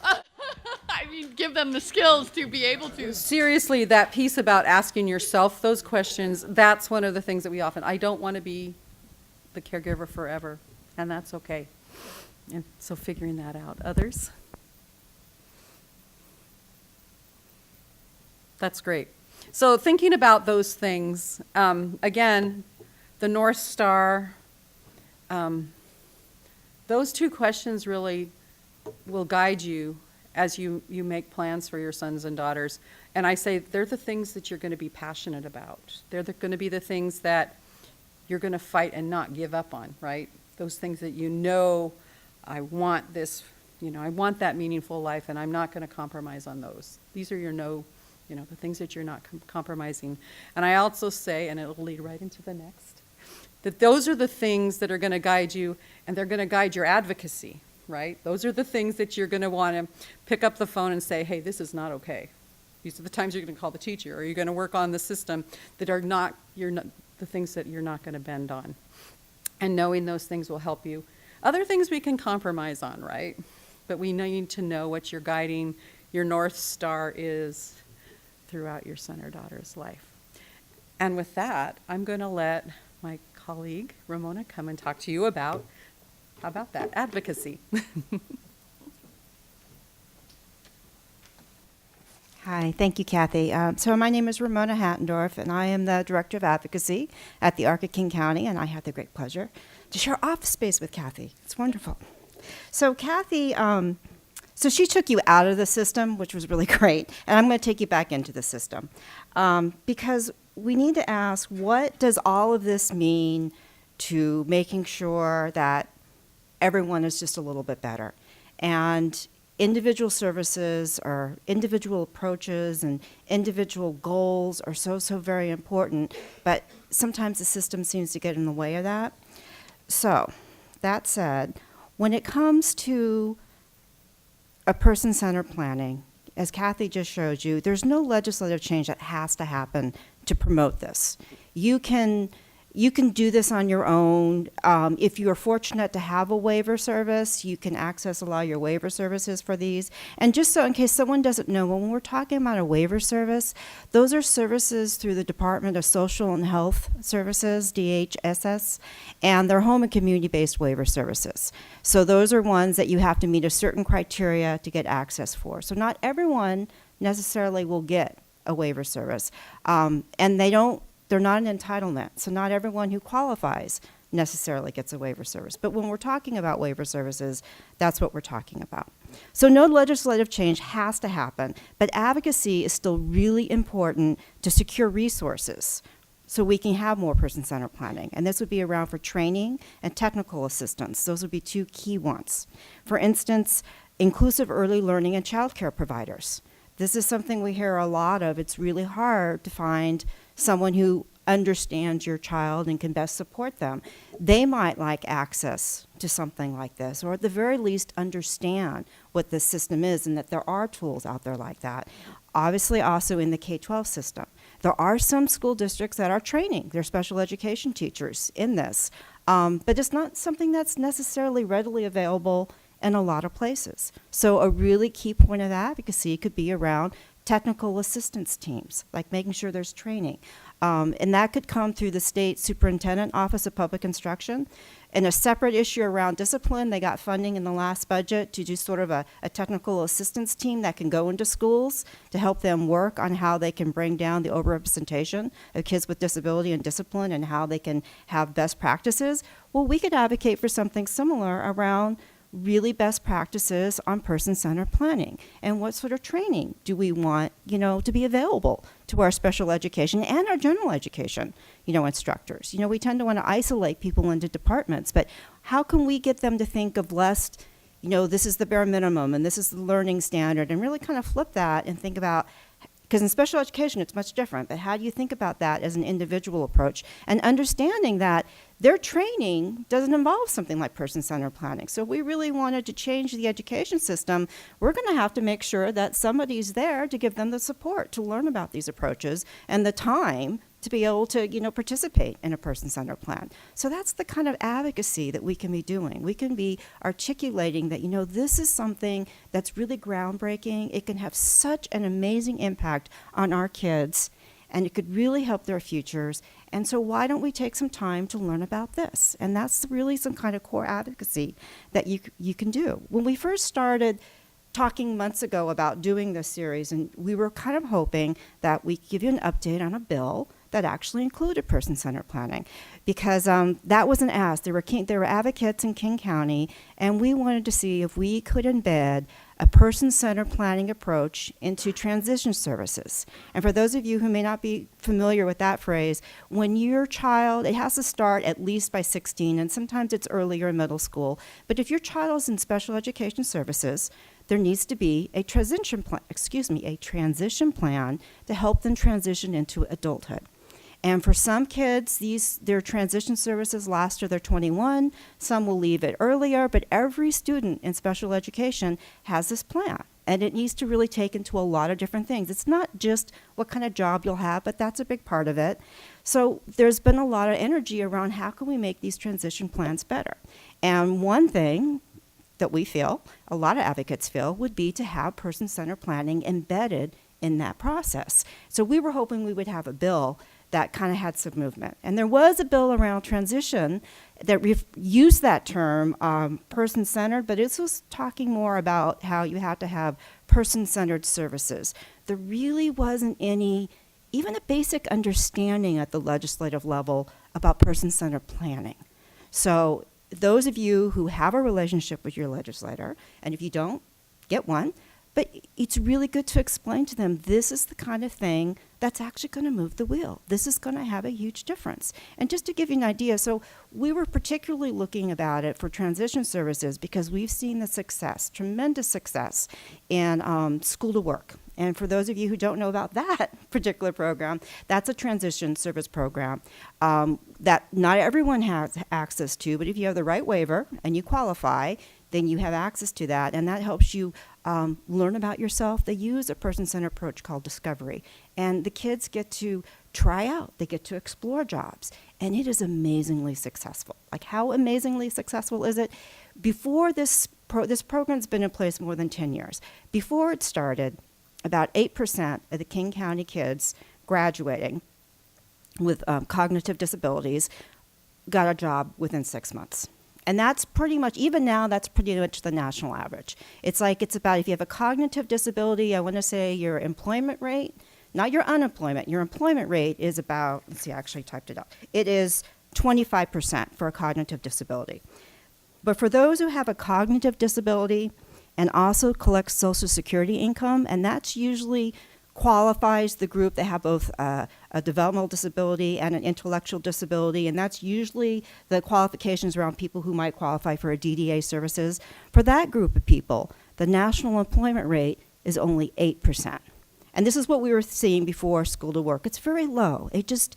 I mean, give them the skills to be able to. Seriously, that piece about asking yourself those questions, that's one of the things that we often, I don't want to be the caregiver forever, and that's okay. And so figuring that out. Others? That's great. So thinking about those things, again, the North Star, those two questions really will guide you as you make plans for your sons and daughters. And I say they're the things that you're going to be passionate about. They're going to be the things that you're going to fight and not give up on, right? Those things that you know, I want this, I want that meaningful life, and I'm not going to compromise on those. These are the things that you're not compromising. And I also say, and it'll lead right into the next, that those are the things that are going to guide you, and they're going to guide your advocacy, right? Those are the things that you're going to want to pick up the phone and say, hey, this is not okay. These are the times you're going to call the teacher, or you're going to work on the system that are not, the things that you're not going to bend on. And knowing those things will help you. Other things we can compromise on, right? But we need to know what your guiding, your North Star is throughout your son or daughter's life. And with that, I'm going to let my colleague, Ramona, come and talk to you about, how about that, advocacy. Hi, thank you, Kathy. So my name is Ramona Hattendorf, and I am the Director of Advocacy at the Arc of King County, and I have the great pleasure to share office space with Kathy. It's wonderful. So Kathy, so she took you out of the system, which was really great, and I'm going to take you back into the system. Because we need to ask, what does all of this mean to making sure that everyone is just a little bit better? And individual services or individual approaches and individual goals are so very important, but sometimes the system seems to get in the way of that. So, that said, when it comes to a person-centered planning, as Kathy just showed you, there's no legislative change that has to happen to promote this. You can do this on your own. If you are fortunate to have a waiver service, you can access a lot of your waiver services for these. And just so in case someone doesn't know, when we're talking about a waiver service, those are services through the Department of Social and Health Services, DHSS, and they're home and community-based waiver services. So those are ones that you have to meet a certain criteria to get access for. So not everyone necessarily will get a waiver service. And they're not an entitlement, so not everyone who qualifies necessarily gets a waiver service. But when we're talking about waiver services, that's what we're talking about. So no legislative change has to happen, but advocacy is still really important to secure resources so we can have more person-centered planning. And this would be around for training and technical assistance. Those would be two key ones. For instance, inclusive early learning and childcare providers. This is something we hear a lot of. It's really hard to find someone who understands your child and can best support them. They might like access to something like this, or at the very least understand what this system is and that there are tools out there like that. Obviously also in the K-12 system. There are some school districts that are training their special education teachers in this, but it's not something that's necessarily readily available in a lot of places. So a really key point of advocacy could be around technical assistance teams, like making sure there's training. And that could come through the state superintendent office of public instruction. And a separate issue around discipline, they got funding in the last budget to do sort of a technical assistance team that can go into schools to help them work on how they can bring down the overrepresentation of kids with disability and discipline and how they can have best practices. Well, we could advocate for something similar around really best practices on person-centered planning and what sort of training do we want, to be available to our special education and our general education, instructors. We tend to want to isolate people into departments, but how can we get them to think of less, this is the bare minimum and this is the learning standard, and really kind of flip that and think about, because in special education it's much different, but how do you think about that as an individual approach and understanding that their training doesn't involve something like person-centered planning. So if we really wanted to change the education system, we're going to have to make sure that somebody's there to give them the support to learn about these approaches and the time to be able to, participate in a person-centered plan. So that's the kind of advocacy that we can be doing. We can be articulating that, this is something that's really groundbreaking. It can have such an amazing impact on our kids, and it could really help their futures. And so why don't we take some time to learn about this? And that's really some kind of core advocacy that you can do. When we first started talking months ago about doing this series, and we were kind of hoping that we could give you an update on a bill that actually included person-centered planning, because that was an ask. There were advocates in King County, and we wanted to see if we could embed a person-centered planning approach into transition services. And for those of you who may not be familiar with that phrase, when your child, it has to start at least by 16, and sometimes it's earlier in middle school, but if your child is in special education services, there needs to be a transition plan to help them transition into adulthood. And for some kids, their transition services last till they're 21. Some will leave it earlier, but every student in special education has this plan. And it needs to really take into a lot of different things. It's not just what kind of job you'll have, but that's a big part of it. So there's been a lot of energy around how can we make these transition plans better. And one thing that we feel, a lot of advocates feel, would be to have person-centered planning embedded in that process. So we were hoping we would have a bill that kind of had some movement. And there was a bill around transition that used that term, person-centered, but it was talking more about how you have to have person-centered services. There really wasn't any, even a basic understanding at the legislative level about person-centered planning. So those of you who have a relationship with your legislator, and if you don't, get one, but it's really good to explain to them this is the kind of thing that's actually going to move the wheel. This is going to have a huge difference. And just to give you an idea, so we were particularly looking about it for transition services because we've seen the success, tremendous success in school to work. And for those of you who don't know about that particular program, that's a transition service program that not everyone has access to, but if you have the right waiver and you qualify, then you have access to that, and that helps you learn about yourself. They use a person-centered approach called discovery, and the kids get to try out, they get to explore jobs, and it is amazingly successful. Like, how amazingly successful is it? Before this program's been in place more than 10 years. Before it started, about 8% of the King County kids graduating with cognitive disabilities got a job within 6 months. And that's pretty much, even now, that's pretty much the national average. It's about, if you have a cognitive disability, I want to say your employment rate, not your unemployment, your employment rate is about, let's see, I actually typed it up. It is 25% for a cognitive disability. But for those who have a cognitive disability and also collect Social Security income, and that's usually qualifies the group that have both a developmental disability and an intellectual disability, and that's usually the qualifications around people who might qualify for a DDA services. For that group of people, the national employment rate is only 8%. And this is what we were seeing before school to work. It's very low. It just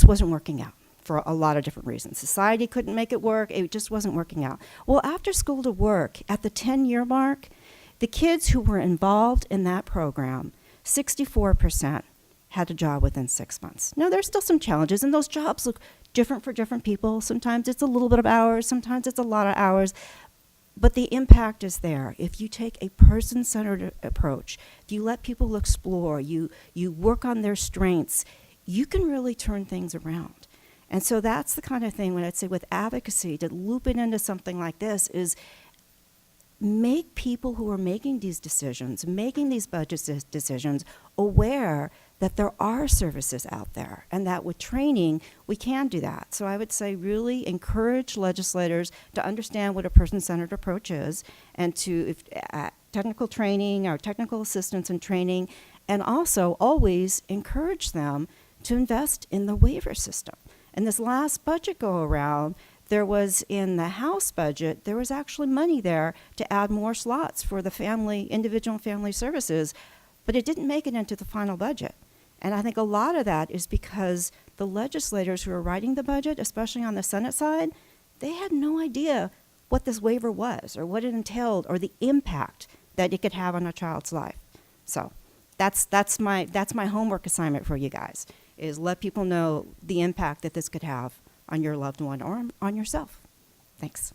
wasn't working out for a lot of different reasons. Society couldn't make it work. It just wasn't working out. Well, after school to work, at the 10-year mark, the kids who were involved in that program, 64% had a job within 6 months. Now, there's still some challenges, and those jobs look different for different people. Sometimes it's a little bit of hours, sometimes it's a lot of hours, but the impact is there. If you take a person-centered approach, if you let people explore, you work on their strengths, you can really turn things around. And so that's the kind of thing when I'd say with advocacy, to loop it into something like this is make people who are making these decisions, making these budget decisions, aware that there are services out there and that with training, we can do that. So I would say really encourage legislators to understand what a person-centered approach is and to technical training or technical assistance and training, and also always encourage them to invest in the waiver system. And this last budget go around, there was in the House budget, there was actually money there to add more slots for the individual family services, but it didn't make it into the final budget. And I think a lot of that is because the legislators who are writing the budget, especially on the Senate side, they had no idea what this waiver was or what it entailed or the impact that it could have on a child's life. So that's my homework assignment for you guys, is let people know the impact that this could have on your loved one or on yourself. Thanks.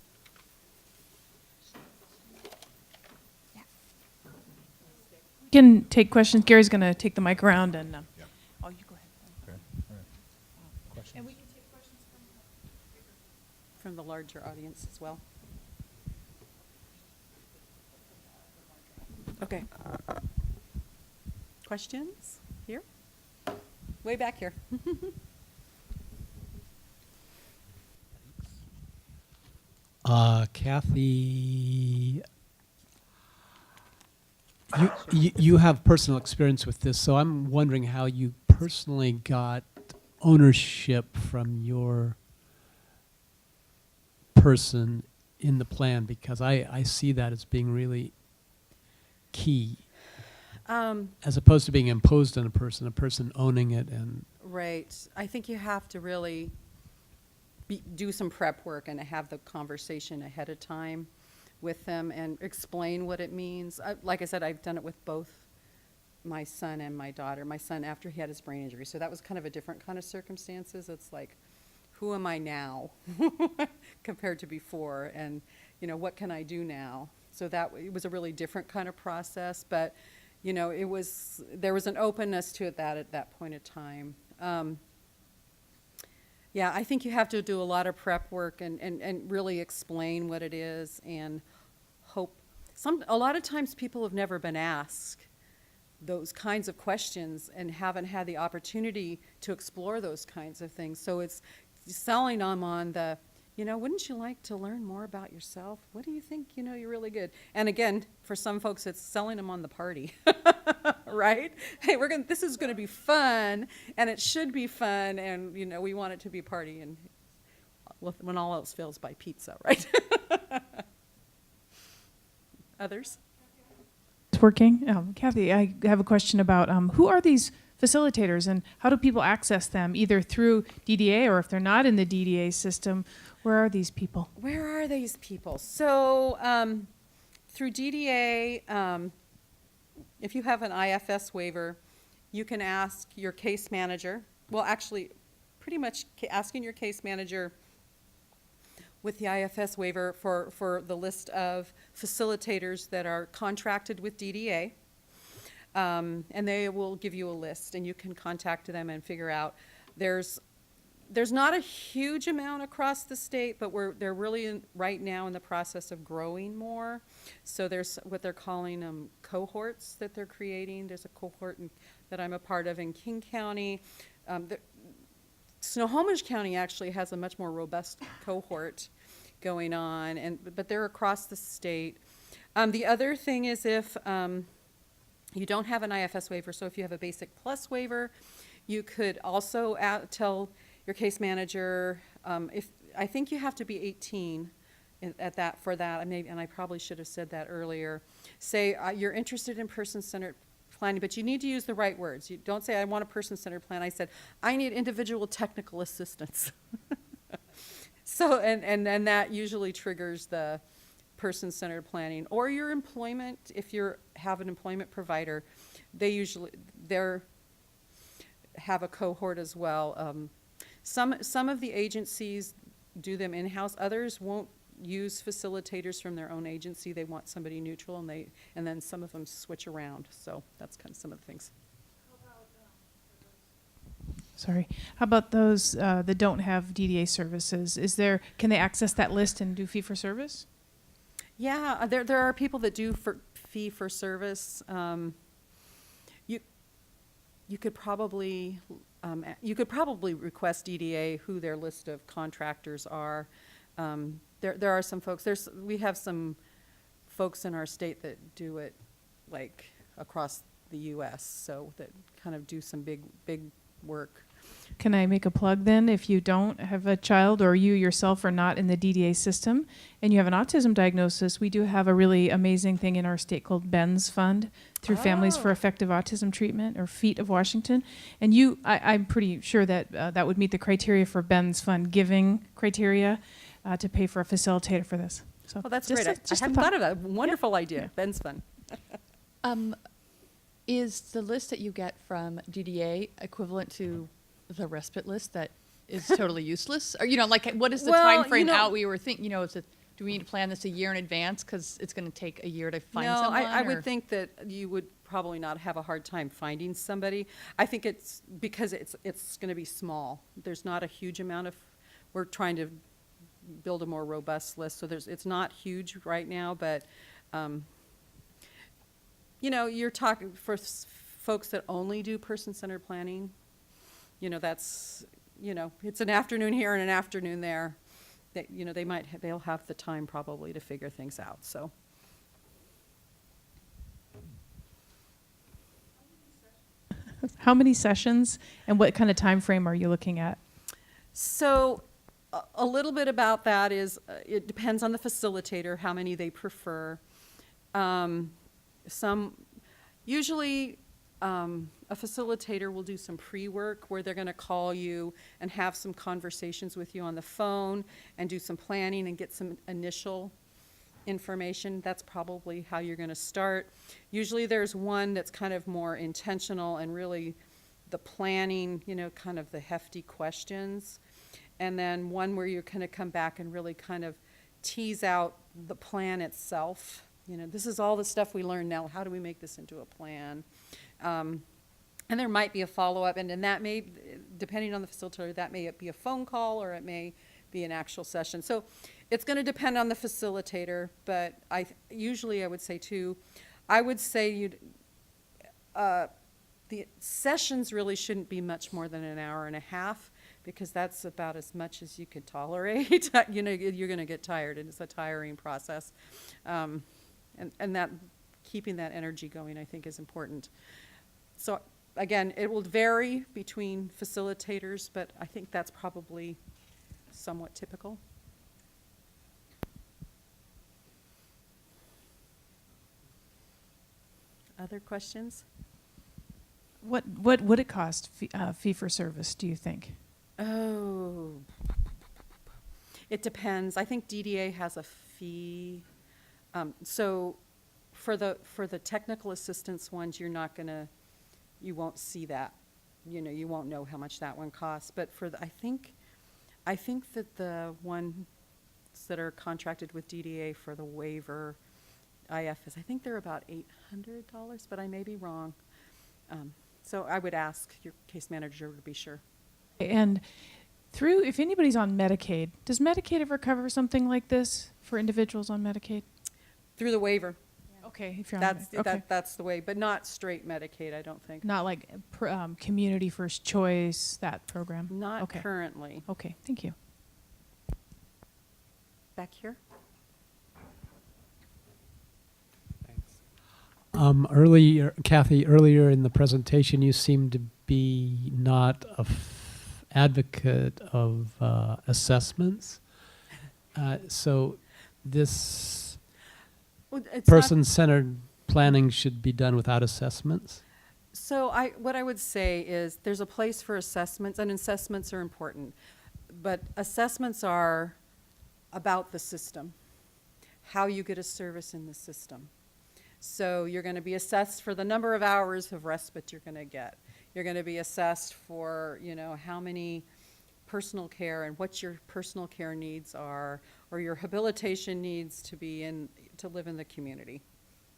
We can take questions. Gary's going to take the mic around and, oh, you go ahead. Okay. All right. Questions? And we can take questions From the larger audience as well. Okay. Questions? Here? Way back here. Kathy, you have personal experience with this, so I'm wondering how you personally got ownership from your person in the plan, because I see that as being really key, as opposed to being imposed on a person owning it. And Right. I think you have to really do some prep work and have the conversation ahead of time with them and explain what it means. Like I said, I've done it with both my son and my daughter. My son after he had his brain injury, so that was kind of a different kind of circumstances. It's like, who am I now compared to before, and what can I do now? So it was a really different kind of process, but there was an openness to it at that point in time. Yeah, I think you have to do a lot of prep work and really explain what it is, and hope. A lot of times people have never been asked those kinds of questions and haven't had the opportunity to explore those kinds of things. So it's selling them on the, wouldn't you like to learn more about yourself? What do you think, you're really good? And again, for some folks, it's selling them on the party, right? Hey, this is going to be fun, and it should be fun, and, we want it to be a party, and when all else fails, buy pizza, right? Others? It's working. Kathy, I have a question about who are these facilitators and how do people access them, either through DDA or if they're not in the DDA system, where are these people? Where are these people? So through DDA, if you have an IFS waiver, you can ask your case manager. Well, actually, pretty much asking your case manager with the IFS waiver for the list of facilitators that are contracted with DDA. And they will give you a list, and you can contact them and figure out. There's not a huge amount across the state, but they're really right now in the process of growing more. So there's what they're calling cohorts that they're creating. There's a cohort that I'm a part of in King County. Snohomish County actually has a much more robust cohort going on, but they're across the state. The other thing is if you don't have an IFS waiver, so if you have a Basic Plus waiver, you could also tell your case manager, I think you have to be 18 for that, and I probably should have said that earlier. Say you're interested in person-centered planning, but you need to use the right words. You don't say, I want a person-centered plan. I said, I need individual technical assistance. So, and that usually triggers the person-centered planning. Or your employment, if you have an employment provider, have a cohort as well. Some of the agencies do them in-house. Others won't use facilitators from their own agency. They want somebody neutral, and then some of them switch around. So that's kind of some of the things. Sorry. How about those that don't have DDA services? Can they access that list and do fee for service? Yeah, there are people that do fee for service. You could probably request DDA who their list of contractors are. There are some folks. We have some folks in our state that do it like across the U.S. So that kind of do some big work. Can I make a plug then? If you don't have a child or you yourself are not in the DDA system and you have an autism diagnosis, we do have a really amazing thing in our state called Ben's Fund through Families for Effective Autism Treatment, or FEAT of Washington. And I'm pretty sure that that would meet the criteria for Ben's Fund giving criteria to pay for a facilitator for this. So Well, that's just great. a- just I a hadn't thought of that. Wonderful idea. Yeah. Ben's Fun. Is the list that you get from DDA equivalent to the respite list that is totally useless? Or, like, what is the Well, time frame you know- out we were thinking, do we need to plan this a year in advance because it's going to take a year to find No, someone? I or- would think that you would probably not have a hard time finding somebody. I think it's because it's going to be small. There's not a huge amount of, we're trying to build a more robust list, so it's not huge right now, but, you're talking for folks that only do person-centered planning, that's, it's an afternoon here and an afternoon there. That, they'll have the time probably to figure things out, so. How many sessions and what kind of time frame are you looking at? So a little bit about that is it depends on the facilitator, how many they prefer. Usually a facilitator will do some pre-work where they're going to call you and have some conversations with you on the phone and do some planning and get some initial information. That's probably how you're going to start. Usually there's one that's kind of more intentional and really the planning, kind of the hefty questions. And then one where you're going to come back and really kind of tease out the plan itself. This is all the stuff we learned now. How do we make this into a plan? And there might be a follow-up, and then that may, depending on the facilitator, that may be a phone call or it may be an actual session. So it's going to depend on the facilitator, but usually I would say too, the sessions really shouldn't be much more than an hour and a half, because that's about as much as you could tolerate. You're going to get tired, and it's a tiring process. And that keeping that energy going, I think, is important. So again, it will vary between facilitators, but I think that's probably somewhat typical. Other questions? What would it cost fee for service, do you think? Oh, it depends. I think DDA has a fee. So for the technical assistance ones, you won't see that. You won't know how much that one costs. But I think that the ones that are contracted with DDA for the waiver IFs, I think they're about $800, but I may be wrong. So I would ask your case manager to be sure. And if anybody's on Medicaid, does Medicaid ever cover something like this for individuals on Medicaid? Through the waiver. Okay, if you're That's on okay. that's the way, but not straight Medicaid, I don't think. Not like Community First Choice, that program? Not okay. currently. Okay, thank you. Back here? Kathy, earlier in the presentation, you seemed to be not a advocate of assessments. So this Well, it's not- person-centered planning should be done without assessments? So what I would say is there's a place for assessments, and assessments are important. But assessments are about the system, how you get a service in the system. So you're going to be assessed for the number of hours of respite you're going to get. You're going to be assessed for, you know, how many personal care and what your personal care needs are, or your habilitation needs to live in the community.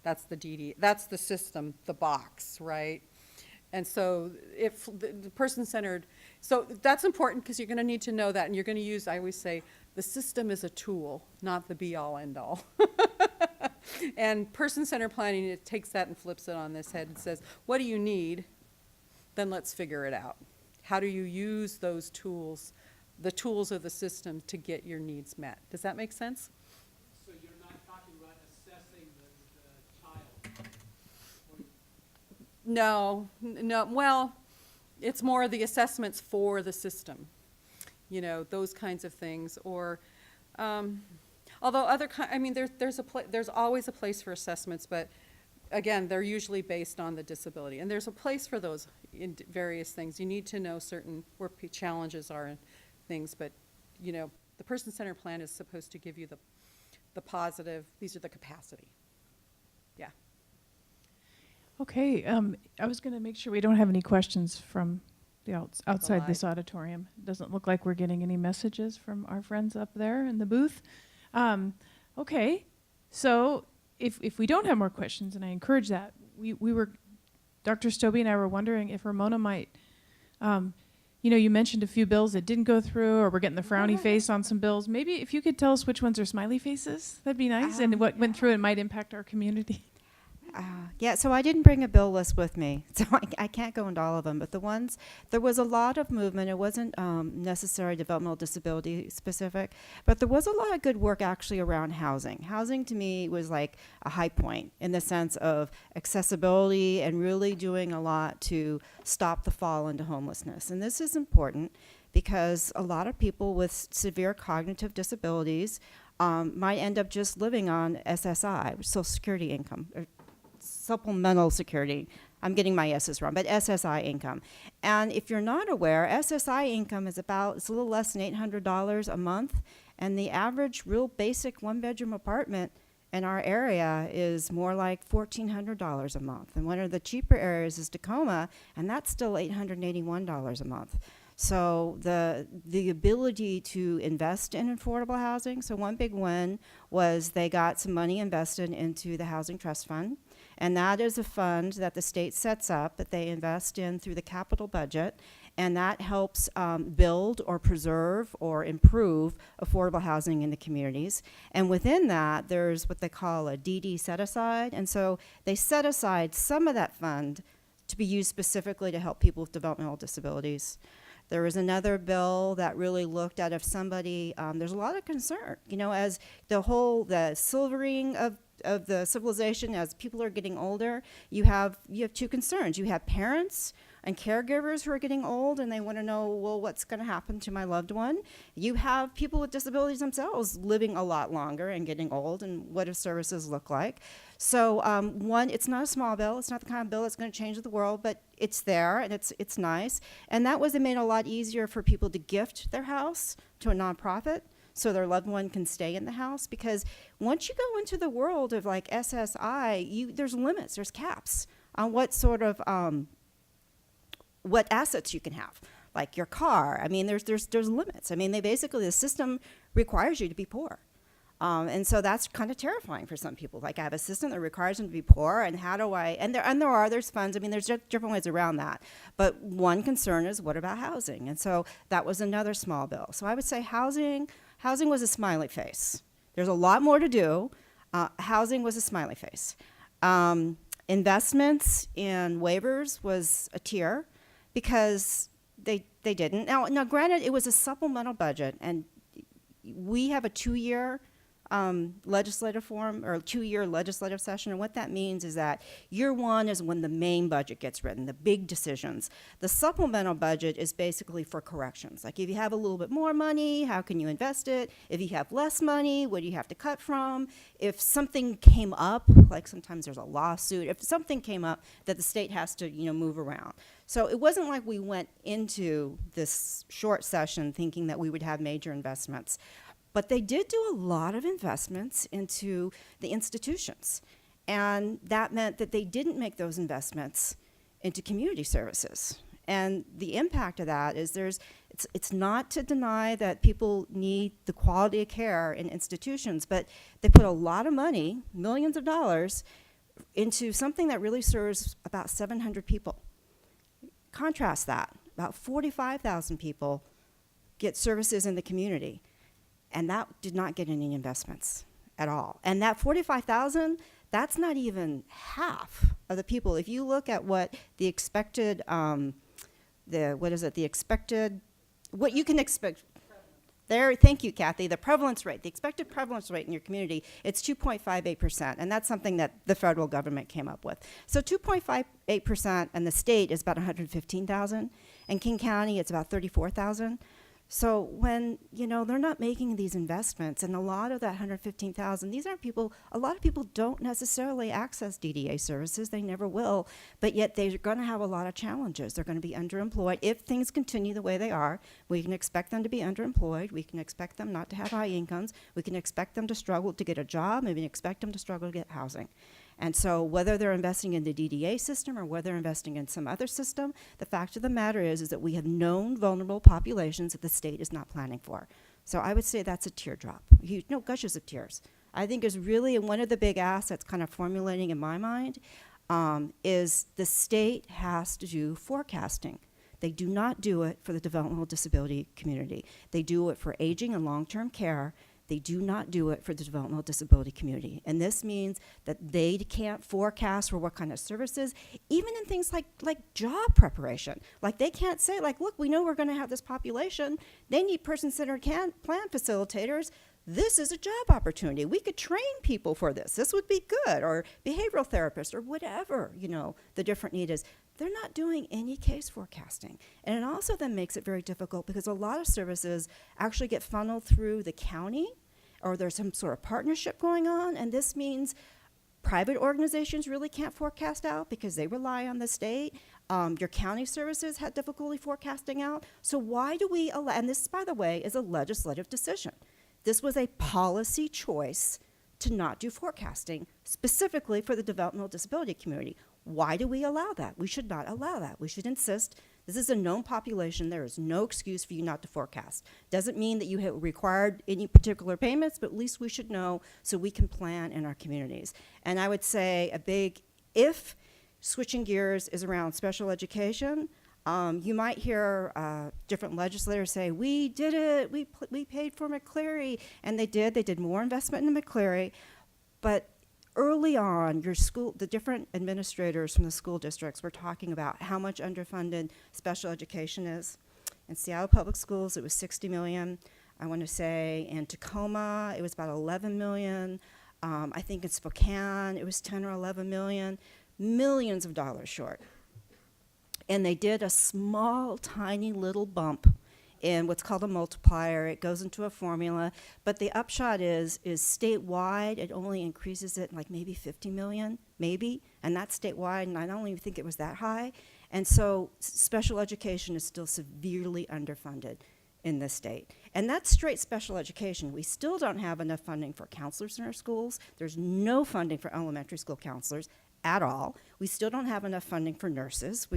That's the DD, that's the system, the box, right? And so if the person-centered, so that's important because you're going to need to know that, and you're going to use, I always say, the system is a tool, not the be-all, end-all. And person-centered planning, it takes that and flips it on this head and says, what do you need? Then let's figure it out. How do you use those tools, the tools of the system, to get your needs met? Does that make sense? So you're not talking about assessing the child? No, well, it's more the assessments for the system, you know, those kinds of things. Or, although I mean, there's always a place for assessments, but again, they're usually based on the disability. And there's a place for those in various things. You need to know where challenges are and things, but, you know, the person-centered plan is supposed to give you the positive, these are the capacity. Yeah. Okay, I was going to make sure we don't have any questions from the outside this auditorium. It doesn't look like we're getting any messages from our friends up there in the booth. Okay, so if we don't have more questions, and I encourage that, Dr. Stobie and I were wondering if Ramona might, you know, you mentioned a few bills that didn't go through, or we're getting the frowny face on some bills. Maybe if you could tell us which ones are smiley faces, that'd be nice, and what went through and might impact our community. Yeah, so I didn't bring a bill list with me, so I can't go into all of them. But there was a lot of movement. It wasn't necessarily developmental disability specific, but there was a lot of good work actually around housing. Housing to me was like a high point in the sense of accessibility and really doing a lot to stop the fall into homelessness. And this is important because a lot of people with severe cognitive disabilities might end up just living on SSI, Social Security income, or supplemental security. I'm getting my S's wrong, but SSI income. And if you're not aware, SSI income is it's a little less than $800 a month, and the average real basic one-bedroom apartment in our area is more like $1,400 a month. And one of the cheaper areas is Tacoma, and that's still $881 a month. So the ability to invest in affordable housing, so one big win was they got some money invested into the Housing Trust Fund. And that is a fund that the state sets up that they invest in through the capital budget, and that helps build or preserve or improve affordable housing in the communities. And within that, there's what they call a DD set-aside, and so they set aside some of that fund to be used specifically to help people with developmental disabilities. There was another bill that really looked at if somebody, there's a lot of concern, you know, as the silvering of the civilization, as people are getting older, you have two concerns. You have parents and caregivers who are getting old and they want to know, well, what's going to happen to my loved one? You have people with disabilities themselves living a lot longer and getting old, and what do services look like? So it's not a small bill. It's not the kind of bill that's going to change the world, but it's there and it's nice. And that was, it made it a lot easier for people to gift their house to a nonprofit so their loved one can stay in the house, because once you go into the world of like SSI, there's limits, there's caps on what sort of what assets you can have, like your car. I mean, there's limits. I mean, the system requires you to be poor. And so that's kind of terrifying for some people. Like, I have a system that requires them to be poor, and how do I, there's funds. I mean, there's different ways around that. But one concern is, what about housing? And so that was another small bill. So I would say housing was a smiley face. There's a lot more to do. Housing was a smiley face. Investments in waivers was a tear, because they didn't. Now, granted, it was a supplemental budget, and we have a 2-year legislative form, or 2-year legislative session, and what that means is that year one is when the main budget gets written, the big decisions. The supplemental budget is basically for corrections. Like, if you have a little bit more money, how can you invest it? If you have less money, what do you have to cut from? If something came up, like sometimes there's a lawsuit, if something came up that the state has to, move around. So it wasn't like we went into this short session thinking that we would have major investments. But they did do a lot of investments into the institutions. And that meant that they didn't make those investments into community services. And the impact of that is it's not to deny that people need the quality of care in institutions, but they put a lot of money, millions of dollars, into something that really serves about 700 people. Contrast that, about 45,000 people get services in the community, and that did not get any investments at all. And that 45,000, that's not even half of the people. If you look at what the expected, what you can expect. There, thank you, Kathy. The prevalence rate, the expected prevalence rate in your community, it's 2.58%, and that's something that the federal government came up with. So 2.58%, and the state is about 115,000, and King County, it's about 34,000. So when, they're not making these investments, and a lot of that 115,000, these aren't people, a lot of people don't necessarily access DDA services, they never will, but yet they're gonna have a lot of challenges. They're gonna be underemployed. If things continue the way they are, we can expect them to be underemployed, we can expect them not to have high incomes, we can expect them to struggle to get a job, maybe expect them to struggle to get housing. And so whether they're investing in the DDA system or whether they're investing in some other system, the fact of the matter is that we have known vulnerable populations that the state is not planning for. So I would say that's a teardrop. Gushes of tears. I think is really one of the big assets kind of formulating in my mind is the state has to do forecasting. They do not do it for the developmental disability community. They do it for aging and long-term care. They do not do it for the developmental disability community. And this means that they can't forecast for what kind of services, even in things like job preparation. Like they can't say, look, we know we're gonna have this population. They need person-centered plan facilitators. This is a job opportunity. We could train people for this. This would be good, or behavioral therapists, or whatever, the different need is. They're not doing any case forecasting. And it also then makes it very difficult because a lot of services actually get funneled through the county, or there's some sort of partnership going on, and this means private organizations really can't forecast out because they rely on the state. Your county services had difficulty forecasting out. So why do we allow, and this, by the way, is a legislative decision. This was a policy choice to not do forecasting, specifically for the developmental disability community. Why do we allow that? We should not allow that. We should insist this is a known population. There is no excuse for you not to forecast. Doesn't mean that you have required any particular payments, but at least we should know so we can plan in our communities. And I would say if switching gears is around special education, you might hear different legislators say, we did it, we paid for McCleary, and they did more investment in McCleary, but early on, the different administrators from the school districts were talking about how much underfunded special education is. In Seattle Public Schools, it was $60 million. I want to say in Tacoma, it was about $11 million. I think in Spokane, it was 10 or 11 million, millions of dollars short. And they did a small, tiny little bump in what's called a multiplier. It goes into a formula, but the upshot is statewide, it only increases it like maybe 50 million, maybe, and that's statewide, and I don't even think it was that high. And so special education is still severely underfunded in this state. And that's straight special education. We still don't have enough funding for counselors in our schools. There's no funding for elementary school counselors at all. We still don't have enough funding for nurses.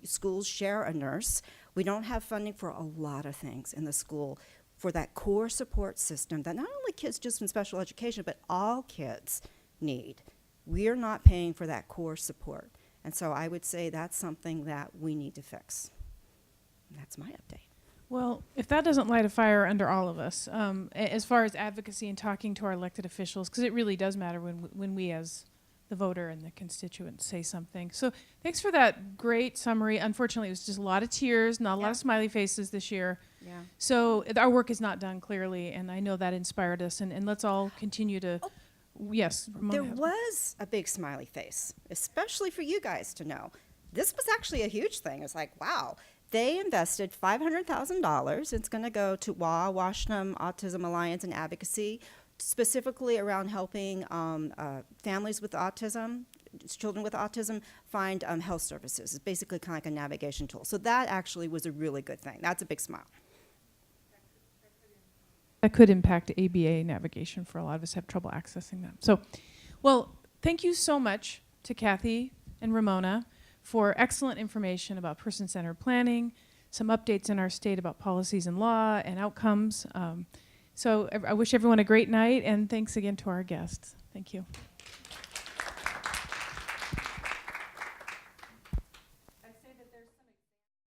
Schools share a nurse. We don't have funding for a lot of things in the school for that core support system that not only kids just in special education, but all kids need. We are not paying for that core support. And so I would say that's something that we need to fix. And that's my update. Well, if that doesn't light a fire under all of us, as far as advocacy and talking to our elected officials, because it really does matter when we as the voter and the constituent say something. So thanks for that great summary. Unfortunately, it was just a lot of tears, not a lot of smiley faces this year. Yeah. So our work is not done clearly, and I know that inspired us, and let's all continue to, yes. Ramona There has- was a big smiley face, especially for you guys to know. This was actually a huge thing. It's like, wow. They invested $500,000. It's going to go to WA, Washington Autism Alliance and Advocacy, specifically around helping families with autism, children with autism, find health services. It's basically kind of like a navigation tool. So that actually was a really good thing. That's a big smile. That could impact ABA navigation for a lot of us who have trouble accessing them. So, well, thank you so much to Kathy and Ramona for excellent information about person-centered planning, some updates in our state about policies and law and outcomes. So I wish everyone a great night, and thanks again to our guests. Thank you.